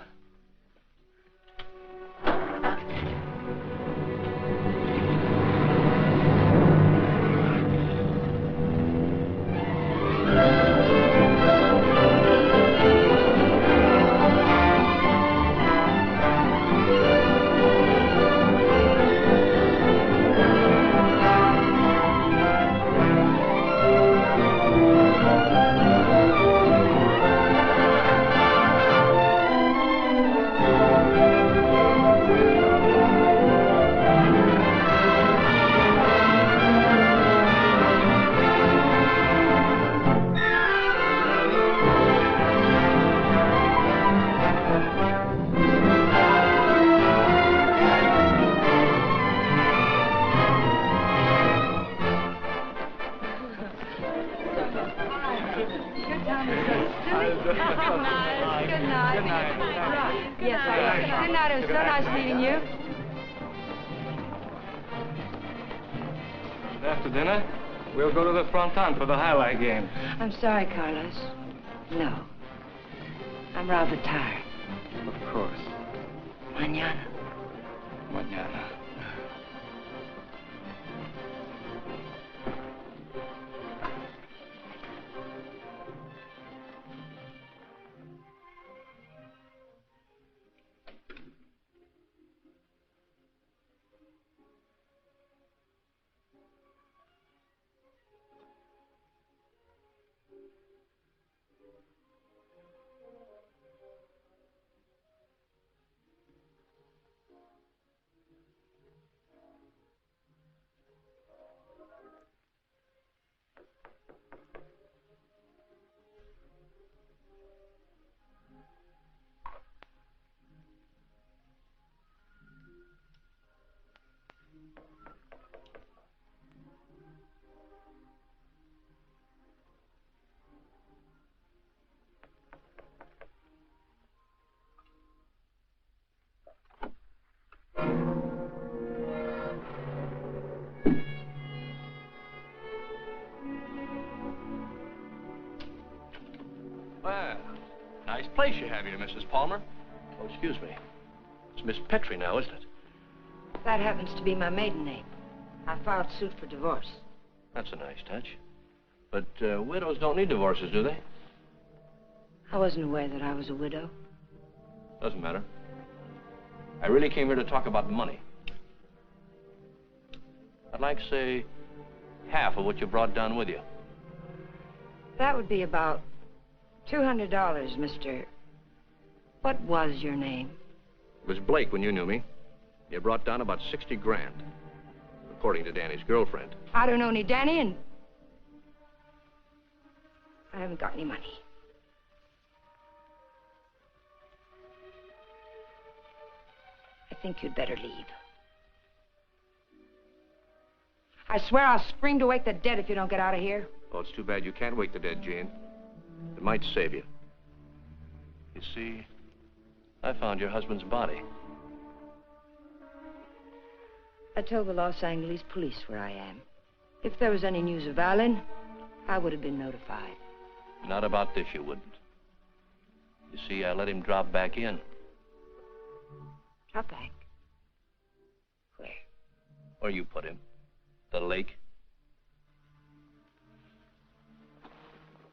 After dinner, we'll go to the fronton for the highlight game. I'm sorry, Carlos. No. I'm rather tired. Of course. Mañana. Mañana. Well, nice place you have here, Mrs. Palmer. Oh, excuse me. It's Miss Petrie now, isn't it? That happens to be my maiden name. I filed suit for divorce. That's a nice touch. But widows don't need divorces, do they? I wasn't aware that I was a widow. Doesn't matter. I really came here to talk about money. I'd like, say, half of what you brought down with you. That would be about $200, Mr. What was your name? It was Blake when you knew me. You brought down about 60 grand, according to Danny's girlfriend. I don't know any Danny, and I haven't got any money. I think you'd better leave. I swear I'll scream to wake the dead if you don't get out of here. Oh, it's too bad you can't wake the dead, Jane. It might save you. You see, I found your husband's body. I told the Los Angeles police where I am. If there was any news of Alan, I would have been notified. Not about this, you wouldn't. You see, I let him drop back in. Drop back? Where? Where you put him. The lake.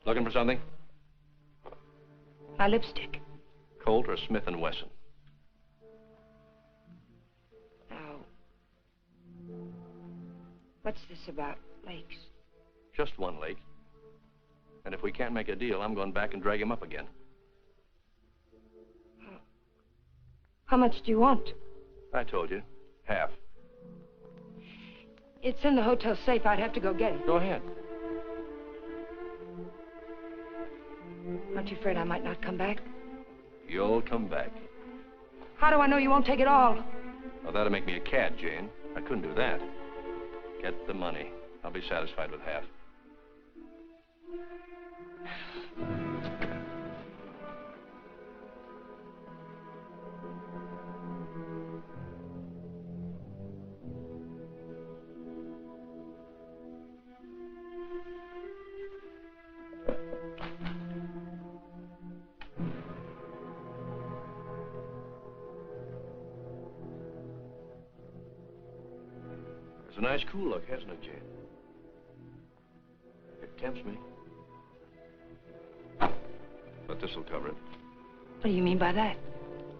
Looking for something? My lipstick. Colt or Smith & Wesson? Now, what's this about lakes? Just one lake. And if we can't make a deal, I'm going back and drag him up again. How much do you want? I told you. Half. It's in the hotel safe. I'd have to go get it. Go ahead. Aren't you afraid I might not come back? You'll come back. How do I know you won't take it all? Well, that'll make me a cad, Jane. I couldn't do that. Get the money. I'll be satisfied with half. It's a nice cool look, hasn't it, Jane? It tempts me. But this will cover it. What do you mean by that?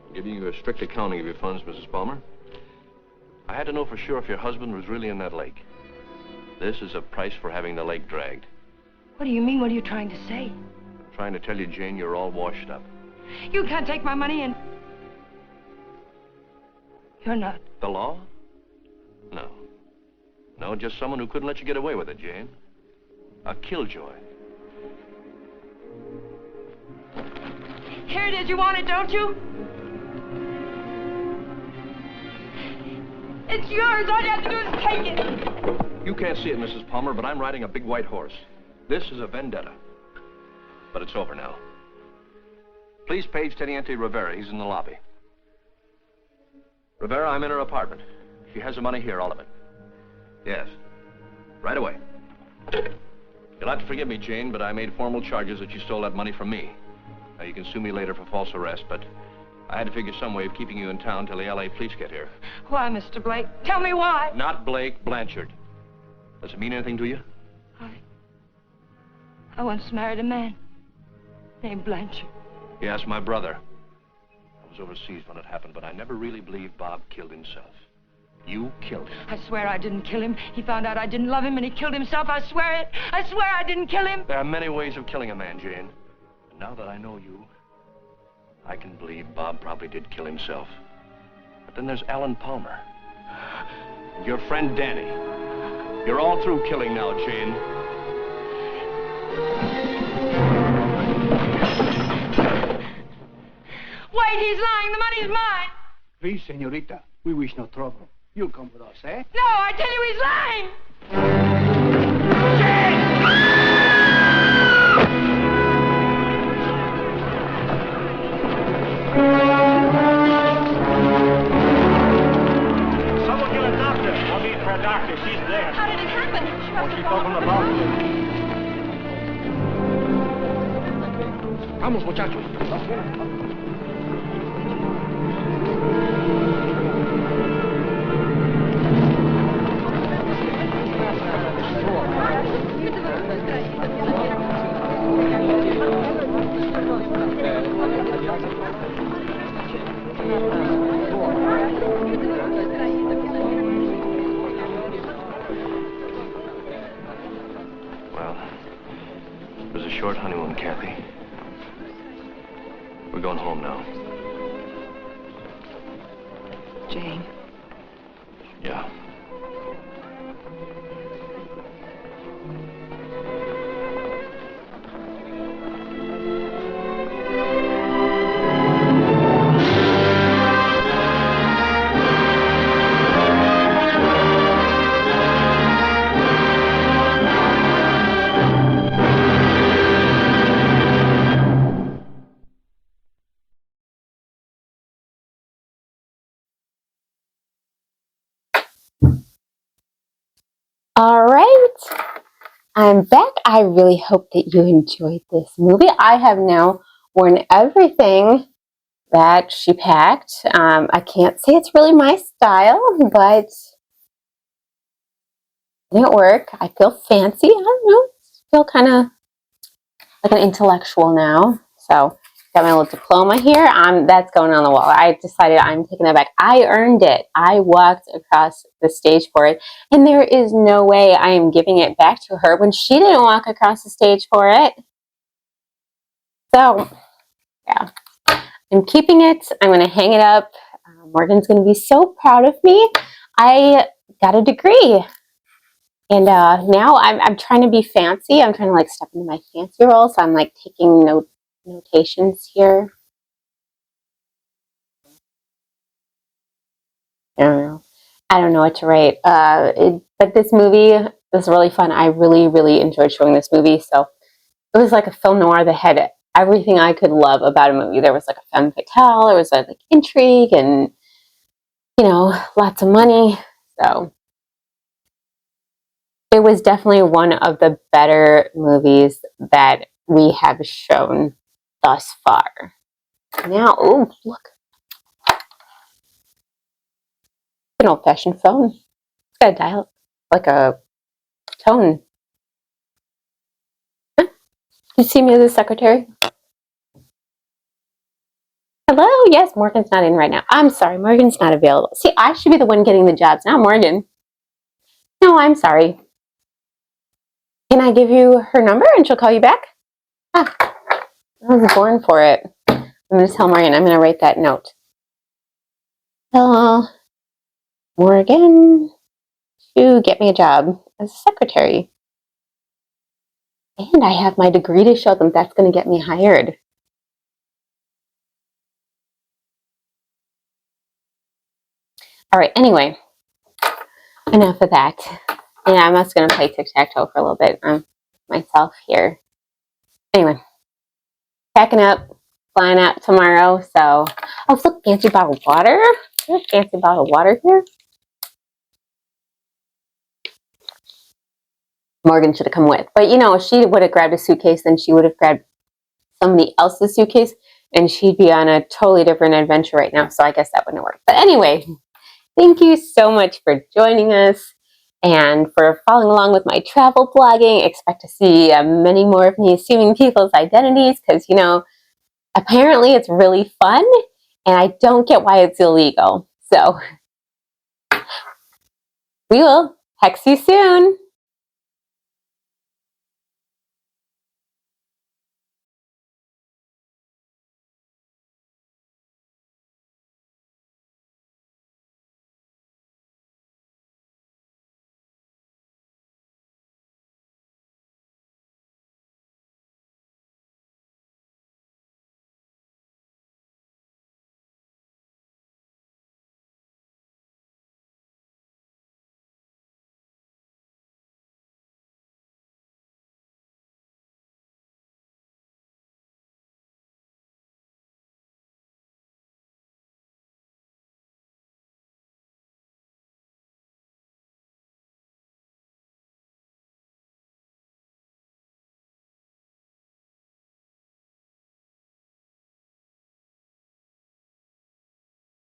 I'm giving you a strict accounting of your funds, Mrs. Palmer. I had to know for sure if your husband was really in that lake. This is a price for having the lake dragged. What do you mean? What are you trying to say? I'm trying to tell you, Jane, you're all washed up. You can't take my money and... You're not. The law? No. No, just someone who couldn't let you get away with it, Jane. A killjoy. Here it is. You want it, don't you? It's yours. All you have to do is take it. You can't see it, Mrs. Palmer, but I'm riding a big white horse. This is a vendetta. But it's over now. Please page Teniente Rivera. He's in the lobby. Rivera, I'm in her apartment. She has the money here, all of it. Yes. Right away. You'll have to forgive me, Jane, but I made formal charges that you stole that money from me. Now, you can sue me later for false arrest, but I had to figure some way of keeping you in town till the L.A. police get here. Why, Mr. Blake? Tell me why. Not Blake, Blanchard. Does it mean anything to you? I once married a man named Blanchard. Yes, my brother. I was overseas when it happened, but I never really believed Bob killed himself. You killed him. I swear I didn't kill him. He found out I didn't love him and he killed himself. I swear it. I swear I didn't kill him. There are many ways of killing a man, Jane. And now that I know you, I can believe Bob probably did kill himself. But then there's Alan Palmer. And your friend Danny. You're all through killing now, Jane. Wait, he's lying. The money's mine. Please, señorita, we wish no trouble. You'll come with us, eh? No, I tell you he's lying. Someone get a doctor. I'll need for a doctor. She's there. How did it happen? She must She's have opened the mouth. Vamos, muchachos. Well, it was a short honeymoon, Kathy. We're going home now. Jane. Yeah. All right, I'm back. I really hope that you enjoyed this movie. I have now worn everything that she packed. I can't say it's really my style, but it didn't work. I feel fancy. I don't know. I feel kind of like an intellectual now. So got my little diploma here. That's going on the wall. I decided I'm taking that back. I earned it. I walked across the stage for it. And there is no way I am giving it back to her when she didn't walk across the stage for it. So, yeah. I'm keeping it. I'm going to hang it up. Morgan's going to be so proud of me. I got a degree. And now I'm trying to be fancy. I'm trying to like step into my fancy role. So I'm like taking notations here. I don't know what to write. But this movie was really fun. I really, really enjoyed showing this movie. So it was like a film noir that had everything I could love about a movie. There was like a femme fatale. There was like intrigue and, you know, lots of money. So it was definitely one of the better movies that we have shown thus far. Now, oh, look. An old-fashioned phone. It's got a dial. like a tone. Huh? You see me as a secretary? Hello? Yes, Morgan's not in right now. I'm sorry, Morgan's not available. See, I should be the one getting the jobs, not Morgan. No, I'm sorry. Can I give you her number and she'll call you back? Ah, I was born for it. I'm going to tell Morgan. I'm going to write that note. Tell Morgan to get me a job as a secretary. And I have my degree to show them. That's going to get me hired. All right, anyway, enough of that. Yeah, I'm just going to play tic-tac-toe for a little bit myself here. Anyway, packing up, flying out tomorrow. So, oh, look, fancy bottle of water. There's a fancy bottle of water here. Morgan should have come with. But, you know, if she would have grabbed a suitcase, then she would have grabbed somebody else's suitcase, and she'd be on a totally different adventure right now. So I guess that wouldn't work. But anyway, thank you so much for joining us and for following along with my travel blogging. Expect to see many more of me assuming people's identities because, you know, apparently it's really fun, and I don't get why it's illegal. So we will hex you soon.